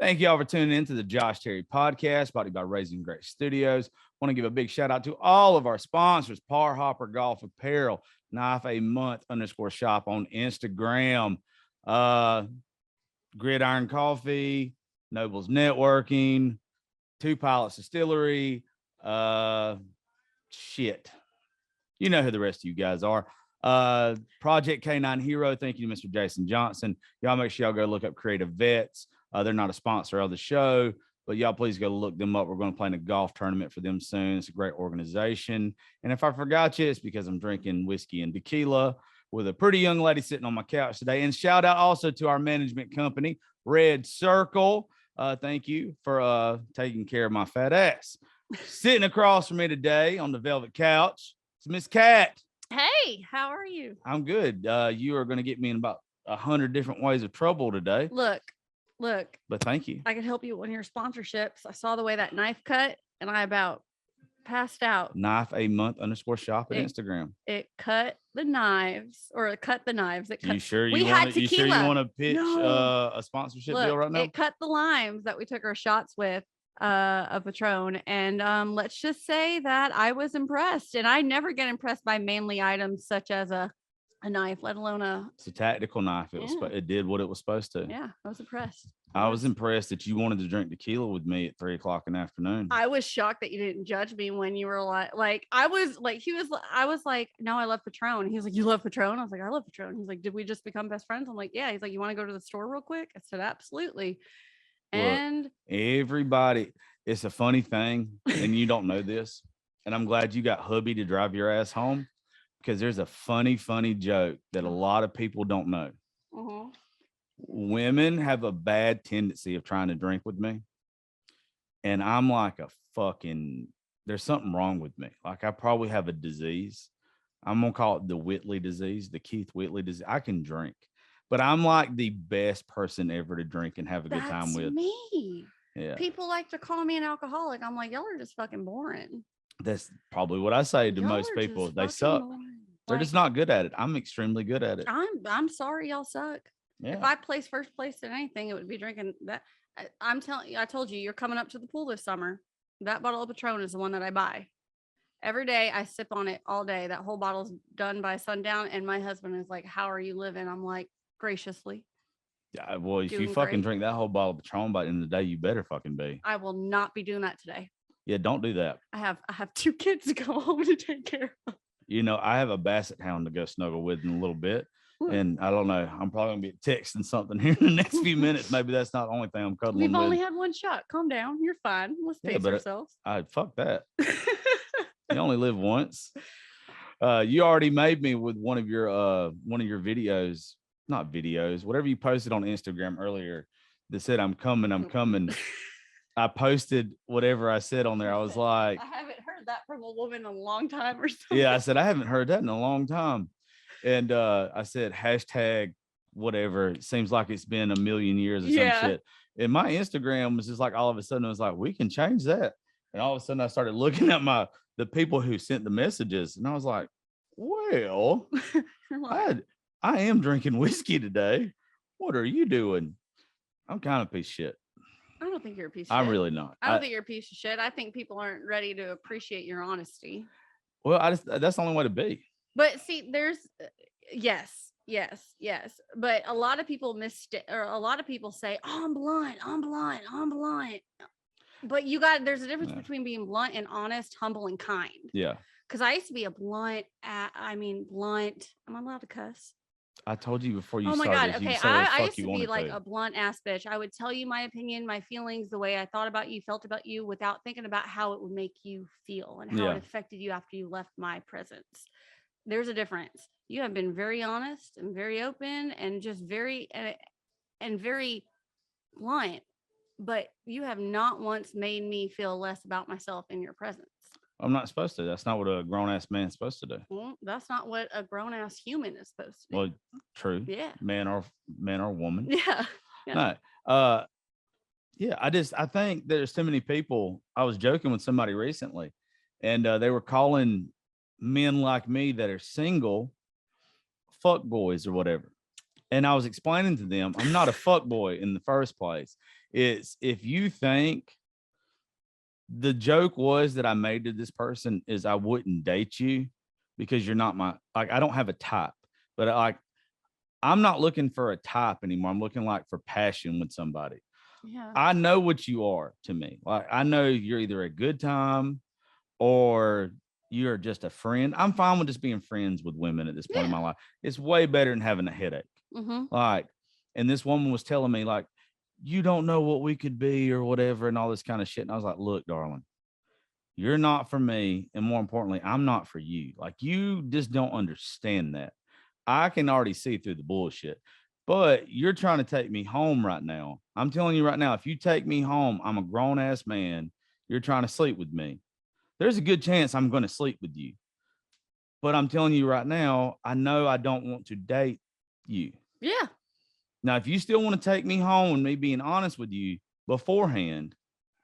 Thank you all for tuning in to the Josh Terry podcast, brought to you by Raising Grace Studios. Want to give a big shout out to all of our sponsors: Par Hopper Golf Apparel, Knife a Month _shop on Instagram, Gridiron Coffee, Nobles Networking, Two Pilots Distillery, shit. You know who the rest of you guys are. Project K9 Hero. Thank you to Mr. Jason Johnson. Y'all make sure y'all go look up Creative Vets. They're not a sponsor of the show, but y'all please go look them up. We're going to play in a golf tournament for them soon. It's a great organization. And if I forgot you, it's because I'm drinking whiskey and tequila with a pretty young lady sitting on my couch today. And shout out also to our management company, Red Circle. Thank you for taking care of my fat ass. Sitting across from me today on the velvet couch, it's Miss Cat. Hey, how are you? I'm good. You are going to get me in about 100 different ways of trouble today. Look. But thank you. I could help you with your sponsorships. I saw the way that knife cut, and I about passed out. Knife a Month _shop at Instagram. It cut the knives, or it cut the knives. It cut. You sure you want to pitch a sponsorship deal right now? It cut the limes that we took our shots with of Patron, and let's just say that I was impressed, and I never get impressed by manly items such as a knife, let alone it's a tactical knife. It did what it was supposed to. Yeah, I was impressed. I was impressed that you wanted to drink tequila with me at 3:00 in the afternoon. I was shocked that you didn't judge me when you were like I was like, no, I love Patron. He was like, you love Patron? I was like, I love Patron. He's like, did we just become best friends? I'm like, yeah. He's like, you want to go to the store real quick? I said, absolutely. And look, everybody, it's a funny thing, and you don't know this, and I'm glad you got hubby to drive your ass home, because there's a funny joke that a lot of people don't know. Uh-huh. Women have a bad tendency of trying to drink with me, and I'm like there's something wrong with me. Like, I probably have a disease. I'm gonna call it the Whitley disease, the Keith Whitley disease. I can drink, but I'm like the best person ever to drink and have a good time with. Me. Yeah. People like to call me an alcoholic. I'm like, y'all are just fucking boring. That's probably what I say to Y'all most people. They suck. Boring. They're just not good at it. I'm extremely good at it. I'm sorry, y'all suck. Yeah. If I place first place in anything, it would be drinking that. I'm telling you, I told you, you're coming up to the pool this summer. That bottle of Patron is the one that I buy. Every day I sip on it all day. That whole bottle's done by sundown. And my husband is like, how are you living? I'm like, graciously. Yeah, well, if you fucking drink that whole bottle of Patron by the end of the day, you better fucking be. I will not be doing that today. Yeah, don't do that. I have 2 kids to go home to take care of. You know, I have a basset hound to go snuggle with in a little bit. And I don't know, I'm probably going to be texting something here in the next few minutes. Maybe that's not the only thing I'm cuddling with. We've only had one shot. Calm down. You're fine. Let's pace ourselves. Fuck that. You only live once. You already made me with one of your videos, not videos, whatever you posted on Instagram earlier that said, I'm coming. I posted whatever I said on there. I was like, I haven't heard that from a woman in a long time or something. Yeah, I said, I haven't heard that in a long time. And I said, hashtag whatever. It seems like it's been a million years or some shit. And my Instagram was just like, all of a sudden, I was like, we can change that. And all of a sudden I started looking at the people who sent the messages. And I was like, well, I am drinking whiskey today. What are you doing? I'm kind of a piece of shit. I don't think you're a piece of shit. I'm really not. I don't think you're a piece of shit. I think people aren't ready to appreciate your honesty. Well, that's the only way to be. But see, there's yes. But a lot of people say, oh, I'm blunt. But there's a difference between being blunt and honest, humble, and kind. Yeah. Because I used to be a blunt. Blunt. Am I allowed to cuss? I told you before you started. Oh my God. Okay. I used to be like a blunt ass bitch. I would tell you my opinion, my feelings, the way I thought about you, felt about you, without thinking about how it would make you feel and how it affected you after you left my presence. There's a difference. You have been very honest and very open and just very blunt, but you have not once made me feel less about myself in your presence. I'm not supposed to. That's not what a grown-ass man's supposed to do. Well, that's not what a grown-ass human is supposed to do. Well, true. Yeah. Man or woman. Yeah. No. I think there's too many people. I was joking with somebody recently, and they were calling men like me that are single fuck boys or whatever. And I was explaining to them, I'm not a fuck boy in the first place. It's if you think the joke was that I made to this person is I wouldn't date you because you're not my, like, I don't have a type, but I'm not looking for a type anymore. I'm looking like for passion with somebody. Yeah. I know what you are to me. Like, I know you're either a good time or you're just a friend. I'm fine with just being friends with women at this point in my life. It's way better than having a headache. Like, and this woman was telling me, like, you don't know what we could be or whatever, and all this kind of shit. And I was like, look, darling, you're not for me. And more importantly, I'm not for you. Like, you just don't understand that. I can already see through the bullshit, but you're trying to take me home right now. I'm telling you right now, if you take me home, I'm a grown ass man. You're trying to sleep with me. There's a good chance I'm going to sleep with you. But I'm telling you right now, I know I don't want to date you. Yeah. Now, if you still want to take me home and me being honest with you beforehand,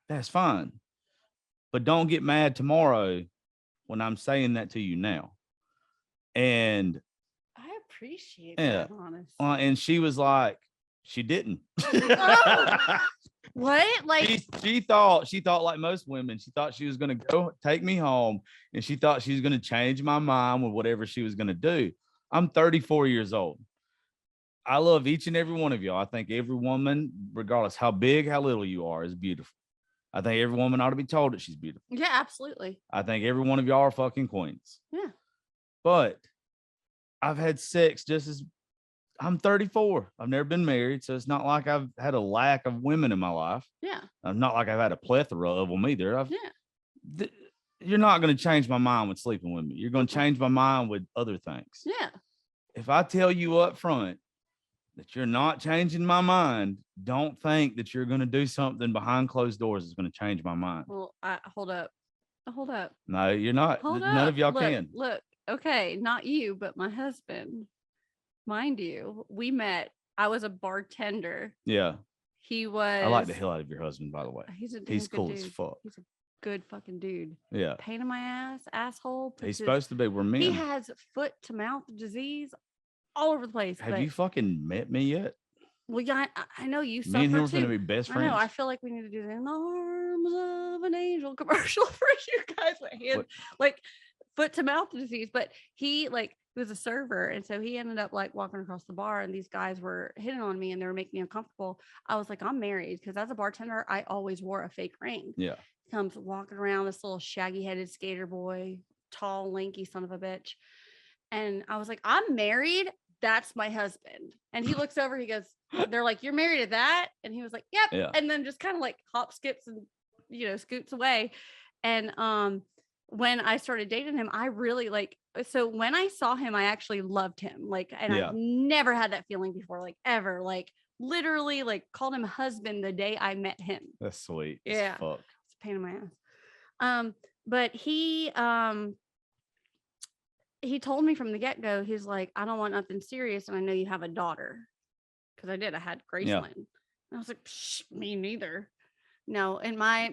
that's fine. But don't get mad tomorrow when I'm saying that to you now. And I appreciate that, honestly. And she was like, she didn't. What? Like, she thought like most women, she thought she was going to go take me home, and she thought she was going to change my mind with whatever she was going to do. I'm 34 years old. I love each and every one of y'all. I think every woman, regardless how big, how little you are, is beautiful. I think every woman ought to be told that she's beautiful. Yeah, absolutely. I think every one of y'all are fucking queens. Yeah. But I've had sex just as I'm 34. I've never been married, so it's not like I've had a lack of women in my life. Yeah. I'm not like I've had a plethora of them either. You're not going to change my mind with sleeping with me. You're going to change my mind with other things. Yeah. If I tell you up front that you're not changing my mind, don't think that you're going to do something behind closed doors that's going to change my mind. Well, hold up. No, you're not. None of y'all can. Look. Okay, not you, but my husband. Mind you, we met. I was a bartender. Yeah. He was. I like the hell out of your husband, by the way. He's cool dude. as fuck. He's a good fucking dude. Yeah. Pain in my ass, asshole. He's supposed to be. We're men. He has foot to mouth disease all over the place. Have you fucking met me yet? Well, yeah, I know you suffer. Me and him are too. going to be best friends. I know. I feel like we need to do the "In the Arms of an Angel" commercial for you guys. Like foot to mouth disease, but he was a server, and so he ended up like walking across the bar, and these guys were hitting on me, and they were making me uncomfortable. I was like, I'm married, because as a bartender, I always wore a fake ring. Yeah. Comes walking around, this little shaggy-headed skater boy, tall, lanky son of a bitch, and I was like, I'm married. That's my husband. And he looks over, he goes, they're like, you're married to that? And he was like, yep. Yeah. And then just kind of like hop, skips, and scoots away. And when I started dating him, I really so when I saw him, I actually loved him. I've never had that feeling before, ever. Literally called him husband the day I met him. That's sweet. Yeah. Fuck. It's a pain in my ass. But he told me from the get-go, he's like, I don't want nothing serious, and I know you have a daughter. Because I did. I had Graceland. Yeah. And I was like, me neither. No, in my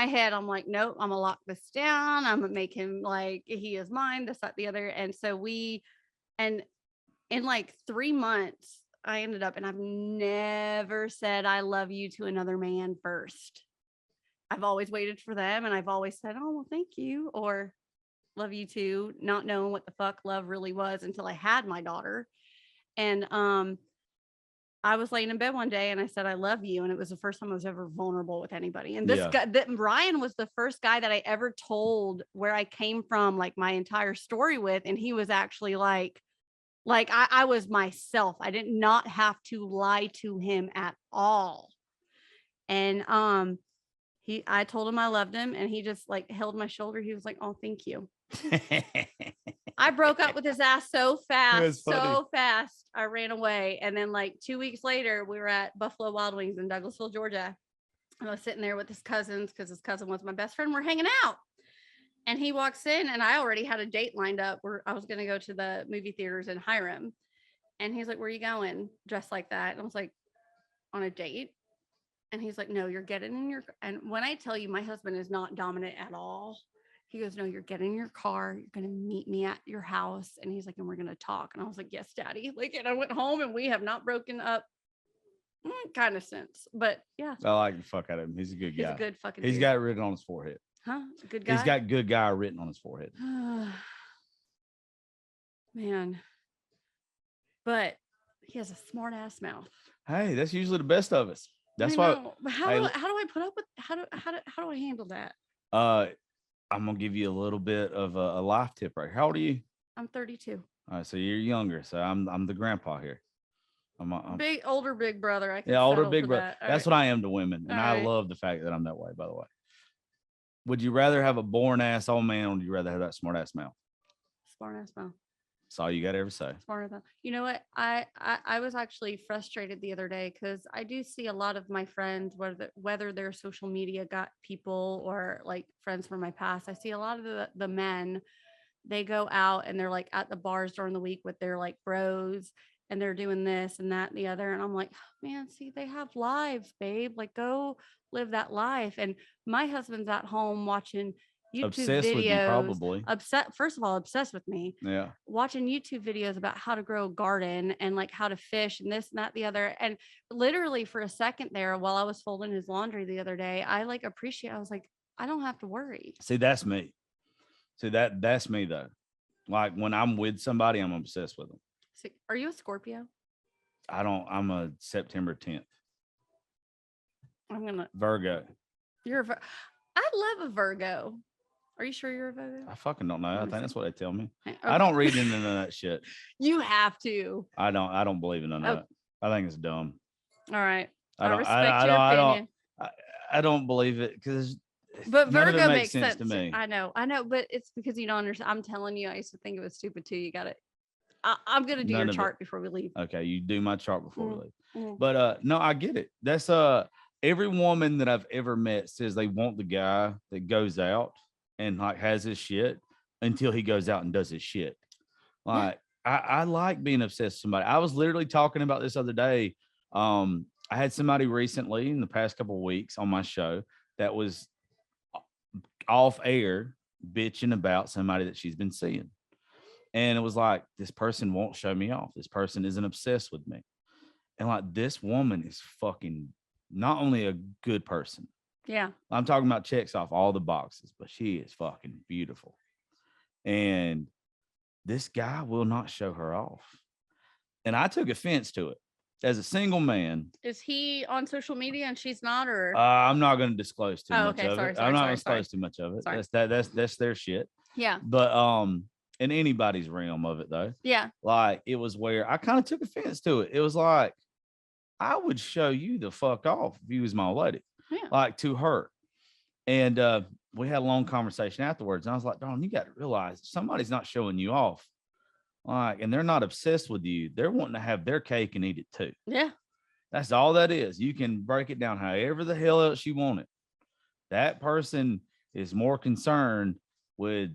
head, I'm like, nope, I'm gonna lock this down. I'm gonna make him like he is mine, this, that, the other. And so in 3 months, I ended up, and I've never said I love you to another man first. I've always waited for them, and I've always said, oh, well, thank you, or love you too, not knowing what the fuck love really was until I had my daughter. And I was laying in bed one day, and I said, I love you. And it was the first time I was ever vulnerable with anybody. And this guy, Ryan, was the first guy that I ever told where I came from, my entire story with. And he was actually I was myself. I did not have to lie to him at all. And I told him I loved him, and he just held my shoulder. He was like, oh, thank you. I broke up with his ass so fast. I ran away. And then 2 weeks later, we were at Buffalo Wild Wings in Douglasville, Georgia. And I was sitting there with his cousins, because his cousin was my best friend. We're hanging out. And he walks in, and I already had a date lined up where I was going to go to the movie theaters in Hiram. And he's like, where are you going? Dressed like that. And I was like, on a date. And he's like, no, you're getting in your, and when I tell you, my husband is not dominant at all. He goes, no, you're getting in your car. You're going to meet me at your house. And he's like, and we're going to talk. And I was like, yes, daddy. Like, and I went home and we have not broken up kind of since. But yeah. I like the fuck out of him. He's a good guy. He's a good fucking He's dude. got it written on his forehead. Huh? A good guy? He's got good guy written on his forehead. Man. But he has a smart ass mouth. Hey, that's usually the best of us. That's why. But how do I put up with how do I handle that? I'm gonna give you a little bit of a life tip right here. How old are you? I'm 32. All right, so you're younger. So I'm the grandpa here. I'm older big brother. I can older big brother. That's right. what I am to women, and I love the fact that I'm that way. By the way, would you rather have a boring ass old man, or would you rather have that smart ass mouth? Smart ass mouth. That's all you got to ever say. Smarter than you know what? I was actually frustrated the other day because I do see a lot of my friends, whether they're social media got people or like friends from my past. I see a lot of the men, they go out and they're like at the bars during the week with their like bros and they're doing this and that and the other. And I'm like, man, see, they have lives, babe. Like go live that life. And my husband's at home watching YouTube obsessed videos, with you, probably. First of all, obsessed with me. Yeah. Watching YouTube videos about how to grow a garden and like how to fish and this and that, the other. And literally for a second there, while I was folding his laundry the other day, I like I was like, I don't have to worry. See, that's me. See, that's me though. Like when I'm with somebody, I'm obsessed with them. See, are you a Scorpio? I'm a September 10th. Virgo. You're I love a Virgo. Are you sure you're a Virgo? I fucking don't know. I think that's what they tell me. Okay. I don't read into none of that shit. You have to. I don't believe in none of that. I think it's dumb. All right. I respect your opinion. I don't believe it because but Virgo makes sense to me. I know, but it's because you don't understand. I'm telling you, I used to think it was stupid too. You got it. I'm gonna do your chart before we leave. Okay, you do my chart before we leave. But no, I get it. That's every woman that I've ever met says they want the guy that goes out and like has his shit until he goes out and does his shit. Like I like being obsessed with somebody. I was literally talking about this other day. I had somebody recently in the past couple of weeks on my show that was off air bitching about somebody that she's been seeing. And it was like, this person won't show me off. This person isn't obsessed with me. And like, this woman is fucking not only a good person. Yeah. I'm talking about checks off all the boxes, but she is fucking beautiful. And this guy will not show her off. And I took offense to it as a single man. Is he on social media and she's not, or? I'm not going to disclose too much of it. I'm not going to disclose too much of it. That's their shit. Yeah. But, in anybody's realm of it though. Yeah. Like it was where I kind of took offense to it. It was like, I would show you the fuck off if you was my lady. Yeah. Like to her. And we had a long conversation afterwards. And I was like, Dawn, you got to realize somebody's not showing you off. Like, and they're not obsessed with you. They're wanting to have their cake and eat it too. Yeah. That's all that is. You can break it down however the hell else you want it. That person is more concerned with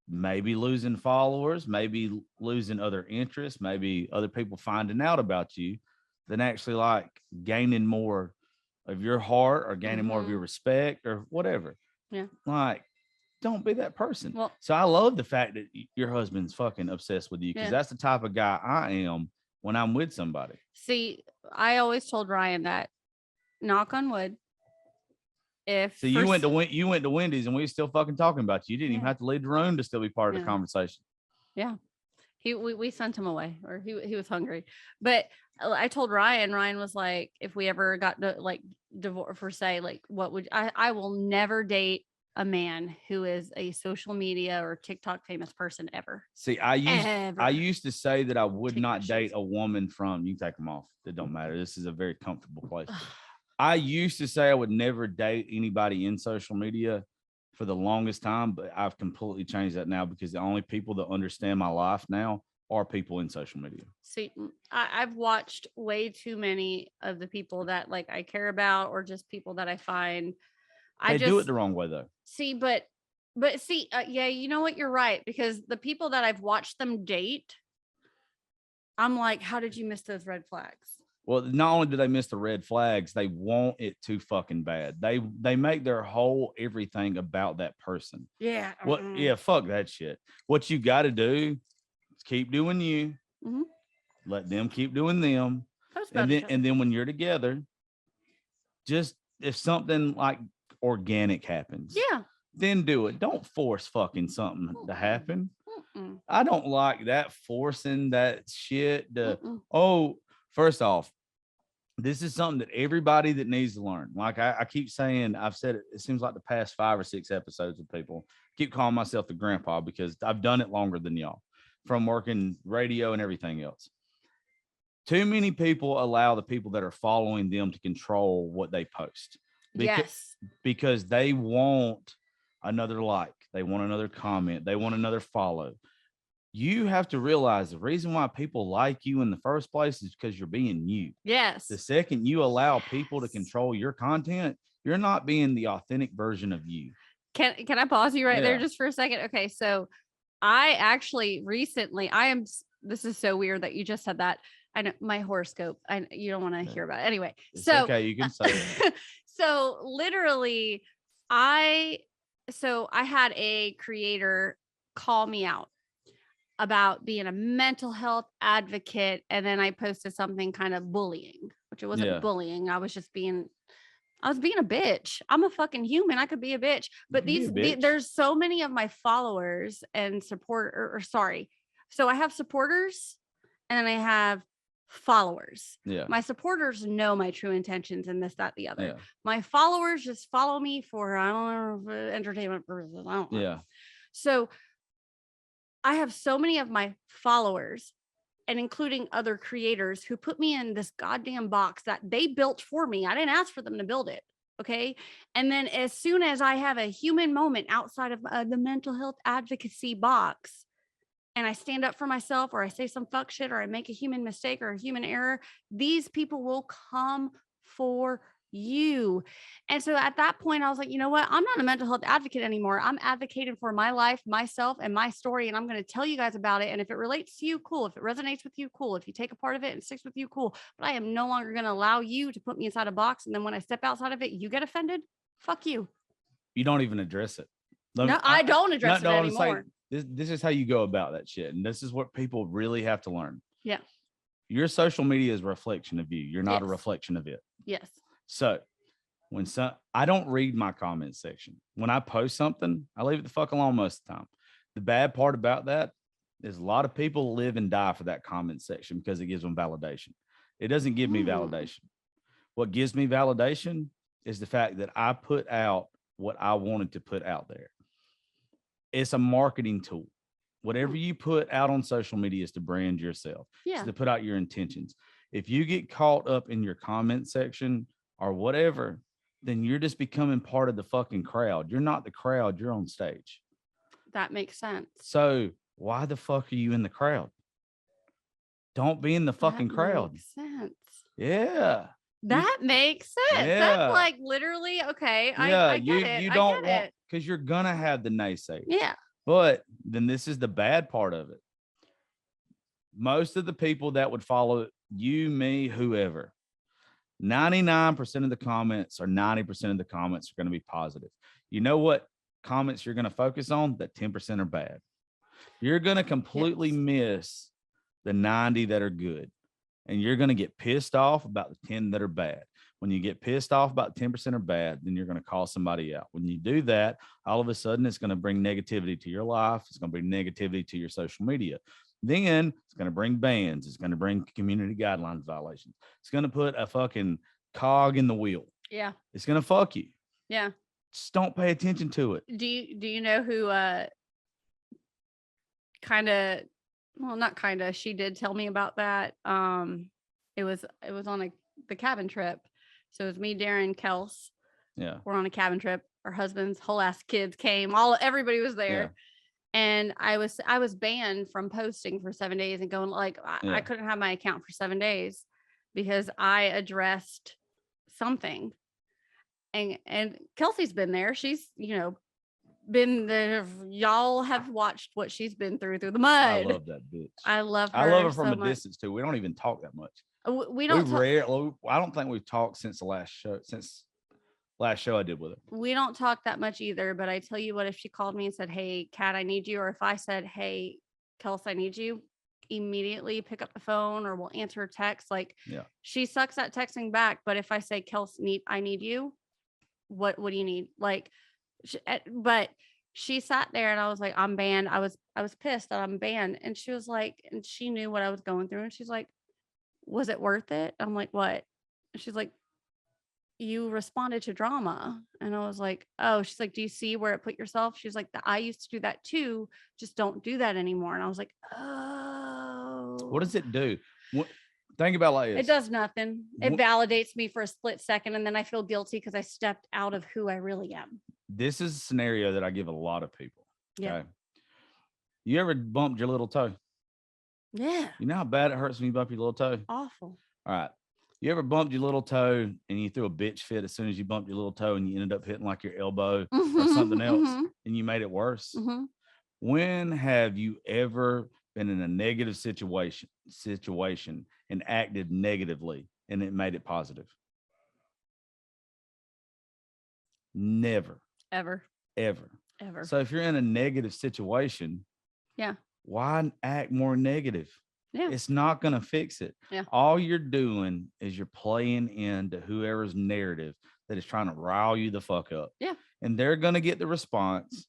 maybe losing followers, maybe losing other interests, maybe other people finding out about you than actually like gaining more of your heart or gaining more of your respect or whatever. Yeah. Like, don't be that person. Well, so I love the fact that your husband's fucking obsessed with you because that's the type of guy I am when I'm with somebody. See, I always told Ryan that, knock on wood, so you went to Wendy's and we were still fucking talking about you. You didn't even have to leave the room to still be part of the conversation. Yeah. We sent him away, or he was hungry. But I told Ryan was like, if we ever got to like divorce for say, like what would I will never date a man who is a social media or TikTok famous person ever. See, I used to say that I would not date a woman from, you can take them off. It don't matter. This is a very comfortable place. I used to say I would never date anybody in social media for the longest time, but I've completely changed that now because the only people that understand my life now are people in social media. See, I've watched way too many of the people that like I care about, or just people that I find they do it the wrong way though. See, but see, yeah, you know what? You're right, because the people that I've watched them date, I'm like, how did you miss those red flags? Well, not only do they miss the red flags, they want it too fucking bad. They make their whole everything about that person. Yeah. What? Yeah, fuck that shit. What you got to do is keep doing you. Mm-hmm. Let them keep doing them. And then when you're together, just if something like organic happens, yeah, then do it. Don't force fucking something to happen. I don't like that forcing that shit. First off, this is something that everybody that needs to learn. Like I keep saying, I've said it, it seems like the past 5 or 6 episodes of people keep calling myself the grandpa because I've done it longer than y'all from working radio and everything else. Too many people allow the people that are following them to control what they post. Because they want another like, they want another comment, they want another follow. You have to realize the reason why people like you in the first place is because you're being you. Yes. The second you allow people to control your content, you're not being the authentic version of you. Can I pause you right there just for a second? Okay, so I actually recently, this is so weird that you just said that. I know my horoscope. You don't want to hear about it. Anyway, it's okay, you can say it. So literally, I had a creator call me out about being a mental health advocate, and then I posted something kind of bullying, which it wasn't bullying. I was being a bitch. I'm a fucking human. I could be a bitch, but there's so many of my followers and sorry. So I have supporters and then I have followers. Yeah. My supporters know my true intentions and this, that, the other. Yeah. My followers just follow me for, I don't know, entertainment purposes. I don't know. Yeah. So I have so many of my followers and including other creators who put me in this goddamn box that they built for me. I didn't ask for them to build it. Okay. And then as soon as I have a human moment outside of the mental health advocacy box, and I stand up for myself, or I say some fuck shit, or I make a human mistake or a human error, these people will come for you. And so at that point, I was like, you know what? I'm not a mental health advocate anymore. I'm advocating for my life, myself, and my story. And I'm going to tell you guys about it. And if it relates to you, cool. If it resonates with you, cool. If you take a part of it and sticks with you, cool. But I am no longer going to allow you to put me inside a box. And then when I step outside of it, you get offended. Fuck you. You don't even address it. I don't address it anymore. This is how you go about that shit. And this is what people really have to learn. Yeah. Your social media is a reflection of you. You're not a reflection of it. Yes. So I don't read my comment section. When I post something, I leave it the fuck alone most of the time. The bad part about that is a lot of people live and die for that comment section because it gives them validation. It doesn't give me validation. What gives me validation is the fact that I put out what I wanted to put out there. It's a marketing tool. Whatever you put out on social media is to brand yourself. It's to put out your intentions. If you get caught up in your comment section or whatever, then you're just becoming part of the fucking crowd. You're not the crowd. You're on stage. That makes sense. So why the fuck are you in the crowd? Don't be in the fucking crowd. Makes sense. Yeah. That makes sense. Yeah. That's like literally okay. Yeah, I get it. You don't want, because you're gonna have the naysayers. Yeah. But then this is the bad part of it. Most of the people that would follow you, me, whoever, 99% of the comments or 90% of the comments are going to be positive. You know what comments you're going to focus on? That 10% are bad. You're going to completely miss the 90 that are good. And you're going to get pissed off about the 10 that are bad. When you get pissed off about 10% are bad, then you're going to call somebody out. When you do that, all of a sudden it's going to bring negativity to your life. It's going to bring negativity to your social media. Then it's going to bring bans. It's going to bring community guidelines violations. It's going to put a fucking cog in the wheel. Yeah. It's going to fuck you. Yeah. Just don't pay attention to it. Do you know who she did tell me about that. It was on the cabin trip. So it was me, Darren, Kels. Yeah. We're on a cabin trip. Our husbands, whole ass kids came. Everybody was there. Yeah. And I was banned from posting for 7 days and going I couldn't have my account for 7 days because I addressed something. And Kelsey's been there. She's, been there. Y'all have watched what she's been through the mud. I love that bitch. I love her. I love her from so a much. distance too. We don't even talk that much. We don't I don't think we've talked since the last show. Since last show I did with her. We don't talk that much either. But I tell you what, if she called me and said, "Hey, Kat, I need you," or if I said, "Hey, Kels, I need you," immediately pick up the phone or we'll answer a text. Like, she sucks at texting back. But if I say, "Kels, I need you," what do you need? Like, but she sat there and I was like, "I'm banned." I was pissed that I'm banned. And she was like, and she knew what I was going through. And she's like, "Was it worth it?" I'm like, "What?" And she's like, "You responded to drama." And I was like, "Oh." She's like, "Do you see where it put yourself?" She's like, "I used to do that too. Just don't do that anymore." And I was like, "Oh." What does it do? Think about like this. It does nothing. It validates me for a split second. And then I feel guilty because I stepped out of who I really am. This is a scenario that I give a lot of people. Yeah. Okay. You ever bumped your little toe? Yeah. You know how bad it hurts when you bump your little toe? Awful. All right. You ever bumped your little toe and you threw a bitch fit as soon as you bumped your little toe and you ended up hitting like your elbow or something else and you made it worse? When have you ever been in a negative situation and acted negatively and it made it positive? Never. Ever. So if you're in a negative situation, why act more negative? Yeah. It's not going to fix it. Yeah. All you're doing is you're playing into whoever's narrative that is trying to rile you the fuck up. Yeah. And they're going to get the response,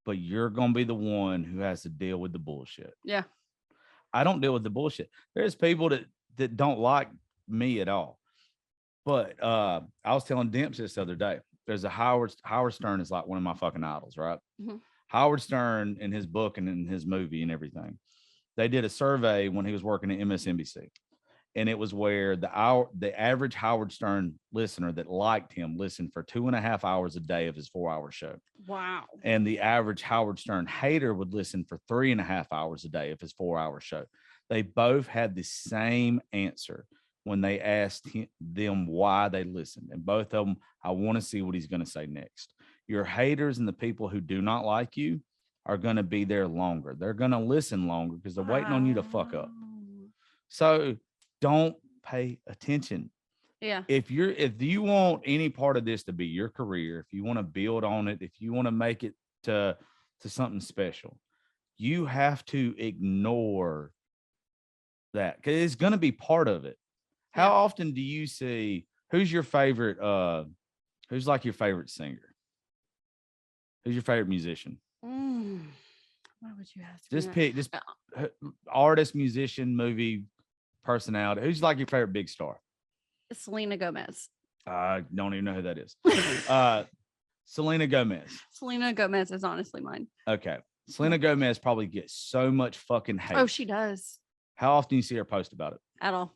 but you're going to be the one who has to deal with the bullshit. Yeah. I don't deal with the bullshit. There's people that don't like me at all. But I was telling Dempsey this the other day. There's a Howard Stern is like one of my fucking idols, right? Howard Stern in his book and in his movie and everything. They did a survey when he was working at MSNBC, and it was where the average Howard Stern listener that liked him listened for 2.5 hours a day of his 4-hour show. Wow. And the average Howard Stern hater would listen for 3.5 hours a day of his 4-hour show. They both had the same answer when they asked them why they listened. And both of them, I want to see what he's going to say next. Your haters and the people who do not like you are going to be there longer. They're going to listen longer because they're waiting on you to fuck up. So don't pay attention. Yeah. If you want any part of this to be your career, if you want to build on it, if you want to make it to something special, you have to ignore that because it's going to be part of it. How often do you see who's your favorite? Who's like your favorite singer? Who's your favorite musician? Why would you ask? Just pick artist, musician, movie personality. Who's like your favorite big star? Selena Gomez. I don't even know who that is. Selena Gomez. Selena Gomez is honestly mine. Okay. Selena Gomez probably gets so much fucking hate. Oh, she does. How often do you see her post about it? At all.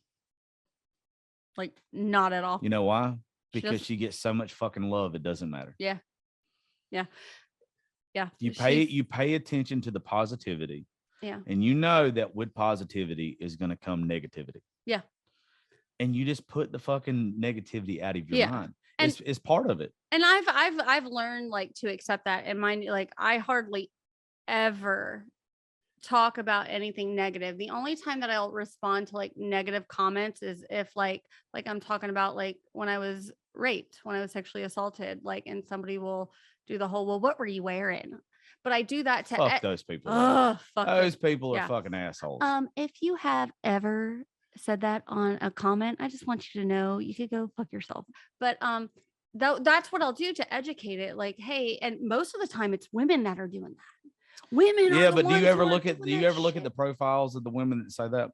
Like, not at all. You know why? Because she gets so much fucking love, it doesn't matter. Yeah. Yeah. Yeah. You pay attention to the positivity. Yeah. And you know that with positivity is going to come negativity. Yeah. And you just put the fucking negativity out of your mind. It's part of it. And I've learned like to accept that. And mind, like, I hardly ever talk about anything negative. The only time that I'll respond to like negative comments is if like I'm talking about like when I was raped, when I was sexually assaulted, like, and somebody will do the whole, well, what were you wearing? But I do that to fuck those people. Fuck those people are fucking assholes. If you have ever said that on a comment, I just want you to know you could go fuck yourself. But that's what I'll do to educate it. Like, hey, and most of the time it's women that are doing that. Women. Yeah, but do you ever look at the profiles of the women that say that?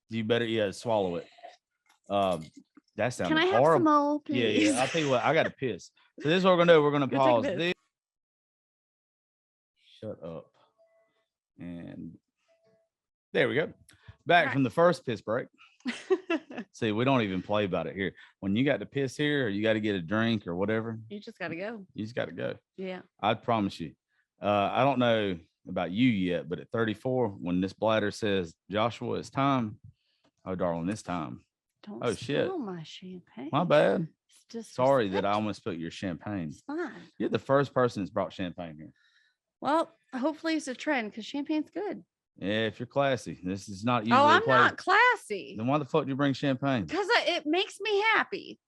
You better swallow it. That sounds horrible. Can I have some more, please? Yeah. I'll tell you what, I got to piss. So this is what we're gonna do. We're gonna pause this. Shut up. And there we go. Back from the first piss break. See, we don't even play about it here. When you got to piss here or you got to get a drink or whatever, you just got to go. You just got to go. Yeah. I promise you. I don't know about you yet, but at 34, when this bladder says, Joshua, it's time. Oh, darling, it's time. Don't spill my champagne. My bad. Sorry that I almost spilled your champagne. It's fine. You're the first person that's brought champagne here. Well, hopefully it's a trend because champagne's good. Yeah, if you're classy, this is not usually. Oh, I'm not classy. Then why the fuck do you bring champagne? Because it makes me happy.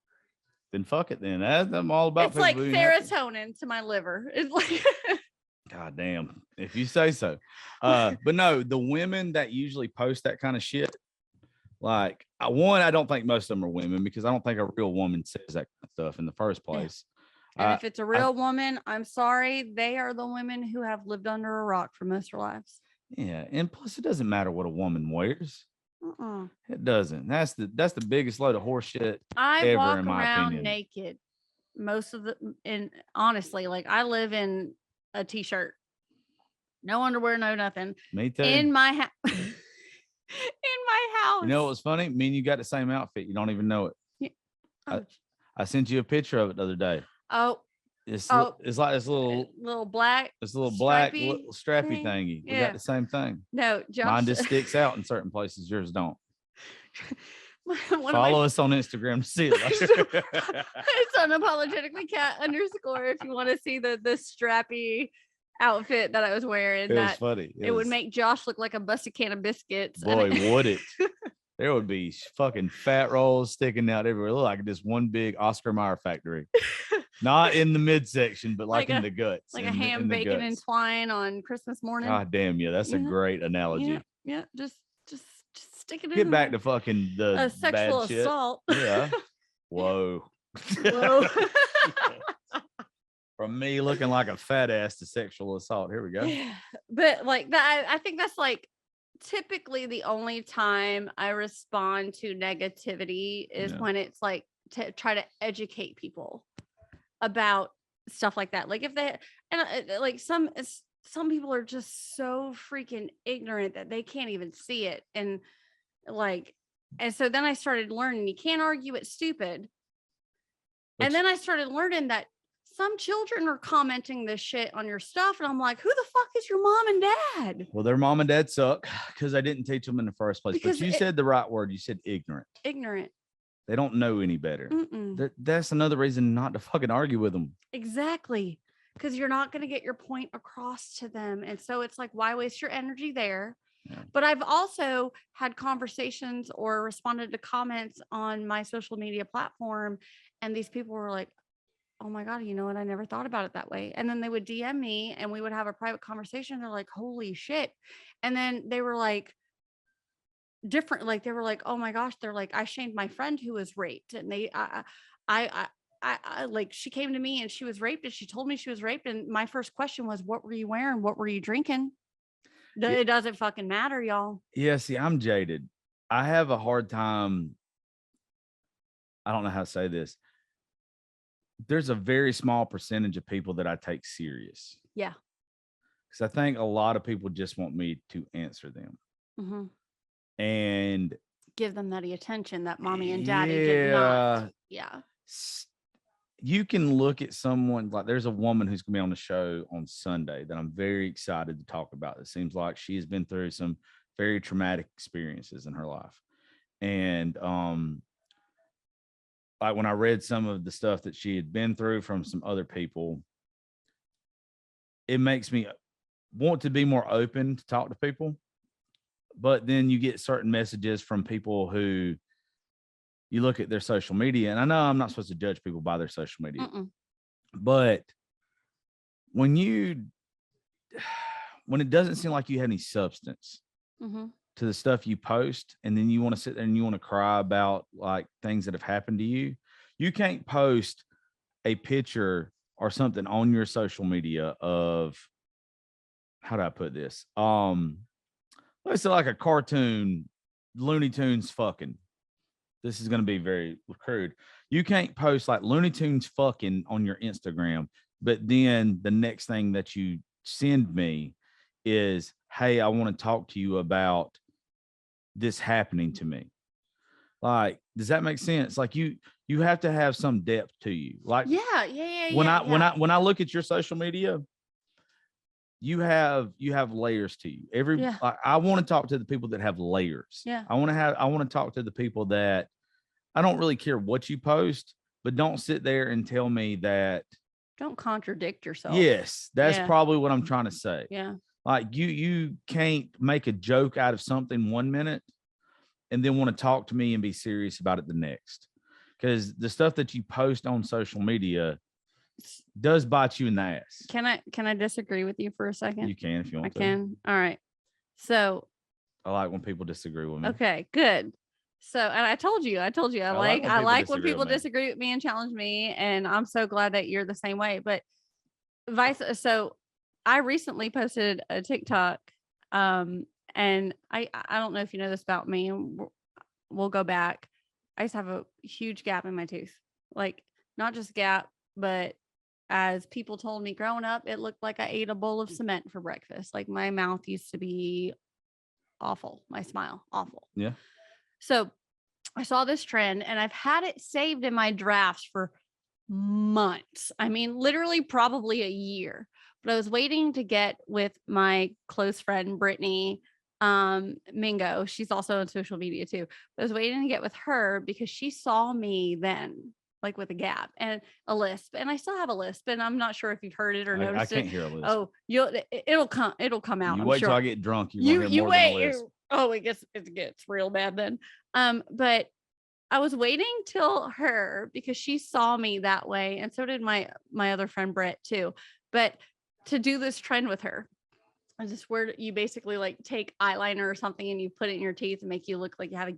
Then fuck it. Then I'm all about. It's like serotonin to my liver. It's like. God damn, if you say so. But no, the women that usually post that kind of shit, like I don't think most of them are women, because I don't think a real woman says that kind of stuff in the first place. Yeah. And if it's a real woman, I'm sorry, they are the women who have lived under a rock for most of their lives. Yeah, and plus it doesn't matter what a woman wears. It doesn't. That's the biggest load of horse shit ever, walk in my around opinion. naked most of the, and honestly, like I live in a t-shirt, no underwear, no nothing. Me too. In my house. In my house. You know what's funny? Me and you got the same outfit. You don't even know it. Yeah. Oh. I sent you a picture of it the other day. Oh. It's like this little black, strappy thingy. We got the same thing. No, Josh. Mine just sticks out in certain places. Yours don't. Follow us on Instagram to see it. It's unapologetically cat _ if you want to see the strappy outfit that I was wearing. It was funny. It would make Josh look like a busted can of biscuits. Boy, would it. There would be fucking fat rolls sticking out everywhere. It looked like just one big Oscar Mayer factory. Not in the midsection, but like in the guts. Like a ham, bacon, and twine on Christmas morning. God damn, yeah. That's a great analogy. Yeah. Just stick it in. Get back to fucking the sexual assault. Yeah. Whoa. From me looking like a fat ass to sexual assault. Here we go. Yeah. But like that, I think that's like typically the only time I respond to negativity is when it's like to try to educate people about stuff like that. Like if they, and like some people are just so freaking ignorant that they can't even see it. And so then I started learning you can't argue it's stupid. And then I started learning that some children are commenting this shit on your stuff. And I'm like, who the fuck is your mom and dad? Well, their mom and dad suck because I didn't teach them in the first place. But you said the right word. You said ignorant. Ignorant. They don't know any better. That's another reason not to fucking argue with them. Exactly. Because you're not going to get your point across to them. And so it's like, why waste your energy there? Yeah. But I've also had conversations or responded to comments on my social media platform. And these people were like, oh my God, you know what? I never thought about it that way. And then they would DM me and we would have a private conversation. They're like, holy shit. And then they were like, different, like they were like, oh my gosh, they're like, I shamed my friend who was raped. And I like, she came to me and she was raped and she told me she was raped. And my first question was, what were you wearing? What were you drinking? It doesn't fucking matter, y'all. Yeah, see, I'm jaded. I have a hard time. I don't know how to say this. There's a very small percentage of people that I take serious. Yeah. Because I think a lot of people just want me to answer them. Mm-hmm. And give them that attention that mommy and daddy did not. Yeah. You can look at someone like there's a woman who's gonna be on the show on Sunday that I'm very excited to talk about. It seems like she's been through some very traumatic experiences in her life. And like when I read some of the stuff that she had been through from some other people, it makes me want to be more open to talk to people. But then you get certain messages from people who you look at their social media, and I know I'm not supposed to judge people by their social media, but when it doesn't seem like you have any substance to the stuff you post, and then you want to sit there and you want to cry about like things that have happened to you, you can't post a picture or something on your social media of, how do I put this? Let's say like a cartoon, Looney Tunes fucking. This is going to be very crude. You can't post like Looney Tunes fucking on your Instagram, but then the next thing that you send me is, hey, I want to talk to you about this happening to me. Like, does that make sense? Like you have to have some depth to you. Like, when I look at your social media, you have layers to you. Like, I want to talk to the people that have layers. Yeah. I want to talk to the people that I don't really care what you post, but don't sit there and tell me that. Don't contradict yourself. Yes, that's probably what I'm trying to say. Yeah. Like you can't make a joke out of something 1 minute and then want to talk to me and be serious about it the next. Because the stuff that you post on social media does bite you in the ass. Can I disagree with you for a second? You can if you want to. I can. All right. So I like when people disagree with me. Okay, good. So, and I told you, I like when people disagree with me and challenge me, and I'm so glad that you're the same way. But so I recently posted a TikTok, and I don't know if you know this about me, and we'll go back. I used to have a huge gap in my tooth, like not just gap, but as people told me growing up, it looked like I ate a bowl of cement for breakfast. Like my mouth used to be awful, my smile awful. Yeah. So I saw this trend and I've had it saved in my drafts for months. I mean, literally probably a year. But I was waiting to get with my close friend Brittany Mingo. She's also on social media too. I was waiting to get with her because she saw me then, like with a gap and a lisp, and I still have a lisp, and I'm not sure if you've heard it or noticed it. I can't hear a lisp. Oh, it'll come out. You wait till I get drunk. You wait. Oh, it gets real bad then. But I was waiting till her because she saw me that way, and so did my other friend Brett too. But to do this trend with her, is this where you basically like take eyeliner or something and you put it in your teeth and make you look like you have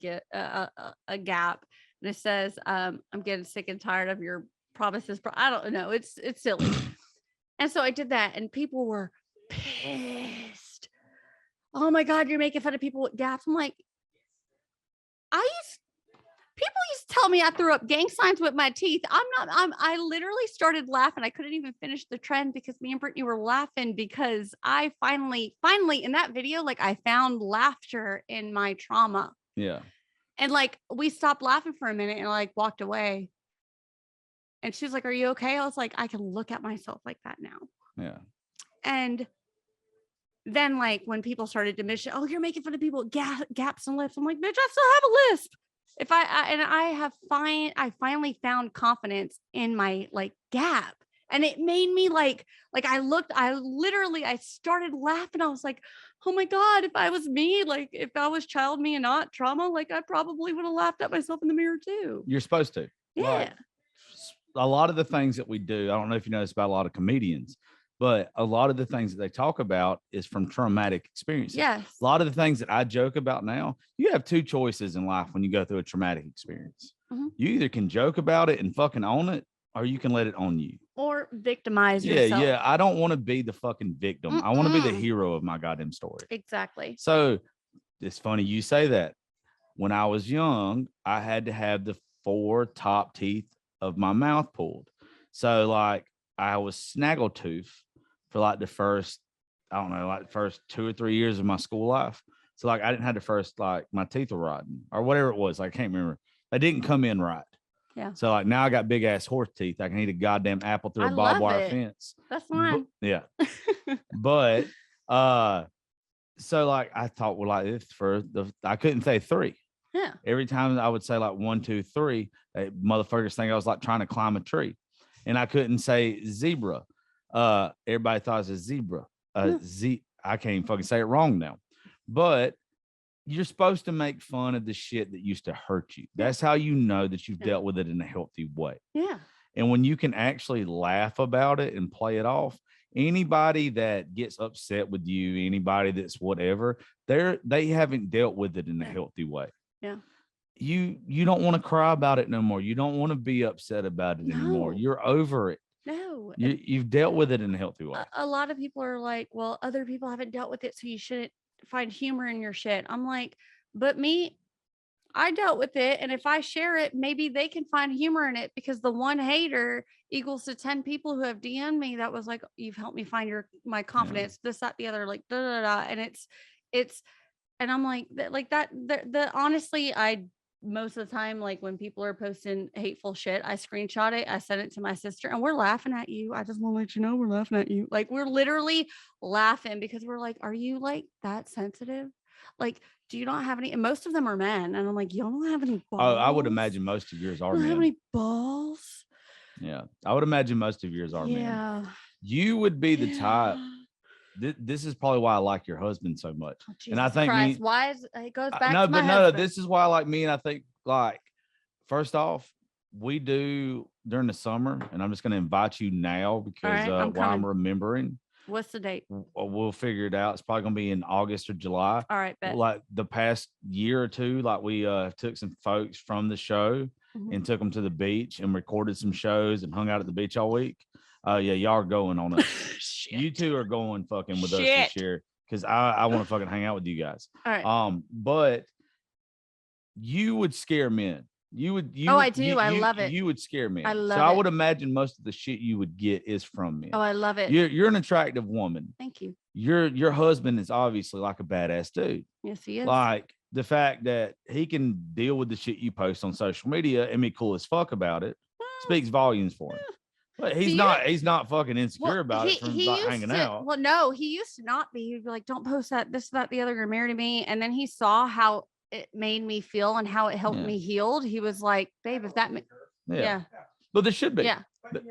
a gap. And it says, I'm getting sick and tired of your promises. I don't know. It's silly. And so I did that and people were pissed. Oh my God, you're making fun of people with gaps. I'm like, people used to tell me I threw up gang signs with my teeth. I literally started laughing. I couldn't even finish the trend because me and Brittany were laughing because I finally in that video, like I found laughter in my trauma. Yeah. And like, we stopped laughing for a minute and like walked away. And she was like, are you okay? I was like, I can look at myself like that now. Yeah. And then like when people started to mention, oh, you're making fun of people with gaps and lisps. I'm like, bitch, I still have a lisp. I finally found confidence in my like gap. And it made me like I started laughing. I was like, oh my God, if I was me, like if I was child me and not trauma, like I probably would have laughed at myself in the mirror too. You're supposed to. Yeah. Like, a lot of the things that we do, I don't know if you notice about a lot of comedians, but a lot of the things that they talk about is from traumatic experiences. Yes. A lot of the things that I joke about now, you have two choices in life when you go through a traumatic experience. Mm-hmm. You either can joke about it and fucking own it, or you can let it own you. Or victimize yourself. Yeah. I don't want to be the fucking victim. I want to be the hero of my goddamn story. Exactly. So it's funny you say that. When I was young, I had to have the 4 top teeth of my mouth pulled. So like I was snaggletooth for like the first 2 or 3 years of my school life. So like I didn't have the first, like my teeth were rotten or whatever it was. I can't remember. They didn't come in right. Yeah. So like now I got big ass horse teeth. I can eat a goddamn apple through a barbed wire fence. That's fine. Yeah. But so like I thought, well, like this I couldn't say 3. Yeah. Every time I would say like 1, 2, 3, motherfuckers think I was like trying to climb a tree, and I couldn't say zebra. Everybody thought it was a zebra. I can't even fucking say it wrong now. But you're supposed to make fun of the shit that used to hurt you. That's how you know that you've dealt with it in a healthy way. Yeah. And when you can actually laugh about it and play it off, anybody that gets upset with you, anybody that's whatever, they haven't dealt with it in a healthy way. Yeah. You don't want to cry about it no more. You don't want to be upset about it anymore. You're over it. No. You've dealt with it in a healthy way. A lot of people are like, well, other people haven't dealt with it, so you shouldn't find humor in your shit. I'm like, but me, I dealt with it, and if I share it, maybe they can find humor in it, because the one hater equals to 10 people who have DM'd me that was like, you've helped me find my confidence, this, that, the other, like da da da. And it's and I'm like that honestly, I most of the time, like when people are posting hateful shit, I screenshot it, I send it to my sister, and we're laughing at you. I just want to let you know we're laughing at you. Like we're literally laughing because we're like, are you like that sensitive? Like, do you not have any? And most of them are men, and I'm like, you don't have any balls. Oh, I would imagine most of yours are men. Don't have any balls. Yeah, I would imagine most of yours are men. Yeah, You would be the type. this is probably why I like your husband so much. Oh, and I think Christ, why is it goes back no, to my but husband. this is why I like me. And I think like, first off, we do during the summer, and I'm just going to invite you now because while I'm remembering. What's the date? We'll figure it out. It's probably going to be in August or July. All right, bet. Like the past year or two, like we took some folks from the show and took them to the beach and recorded some shows and hung out at the beach all week. Yeah, y'all are going on us. You two are going fucking with us this year because I want to fucking hang out with you guys. All right. But you would scare men. I do. I love it. You would scare me. I love it. I would imagine most of the shit you would get is from me. Oh, I love it. You're an attractive woman. Thank you. Your husband is obviously like a badass dude. Yes, he is. Like the fact that he can deal with the shit you post on social media and be cool as fuck about it speaks volumes for him. But he's not fucking insecure about it from hanging out. Well, no, he used to not be. He'd be like, don't post that, this, that, the other, you're married to me. And then he saw how it made me feel and how it helped me heal. He was like, babe, if that but there should be. Yeah. But,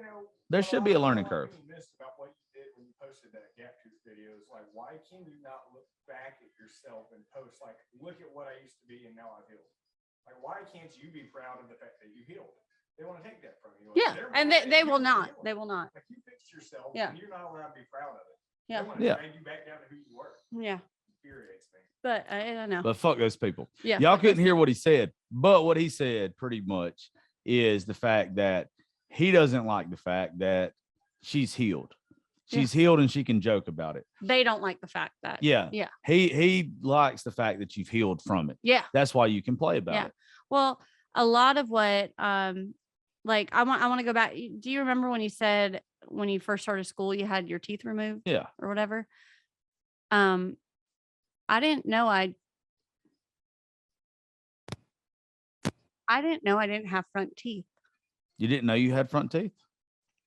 there should be a learning curve. About what you did when you posted that gap tooth video is like, why can you not look back at yourself and post like, look at what I used to be and now I've healed? Like, why can't you be proud of the fact that you healed? They want to take that from you. Like, and they will not. They will not. Like, you fixed yourself and you're not allowed to be proud of it. Yeah. They want to drag you back down to who you were. Yeah. Infuriates me. But I don't know. But fuck those people. Yeah. Y'all couldn't hear what he said. But what he said pretty much is the fact that he doesn't like the fact that she's healed. She's healed and she can joke about it. They don't like the fact that. Yeah. He likes the fact that you've healed from it. Yeah. That's why you can play about it. Well, a lot of what like I want to go back. Do you remember when you said when you first started school you had your teeth removed? Yeah. Or whatever? I didn't know I didn't have front teeth. You didn't know you had front teeth?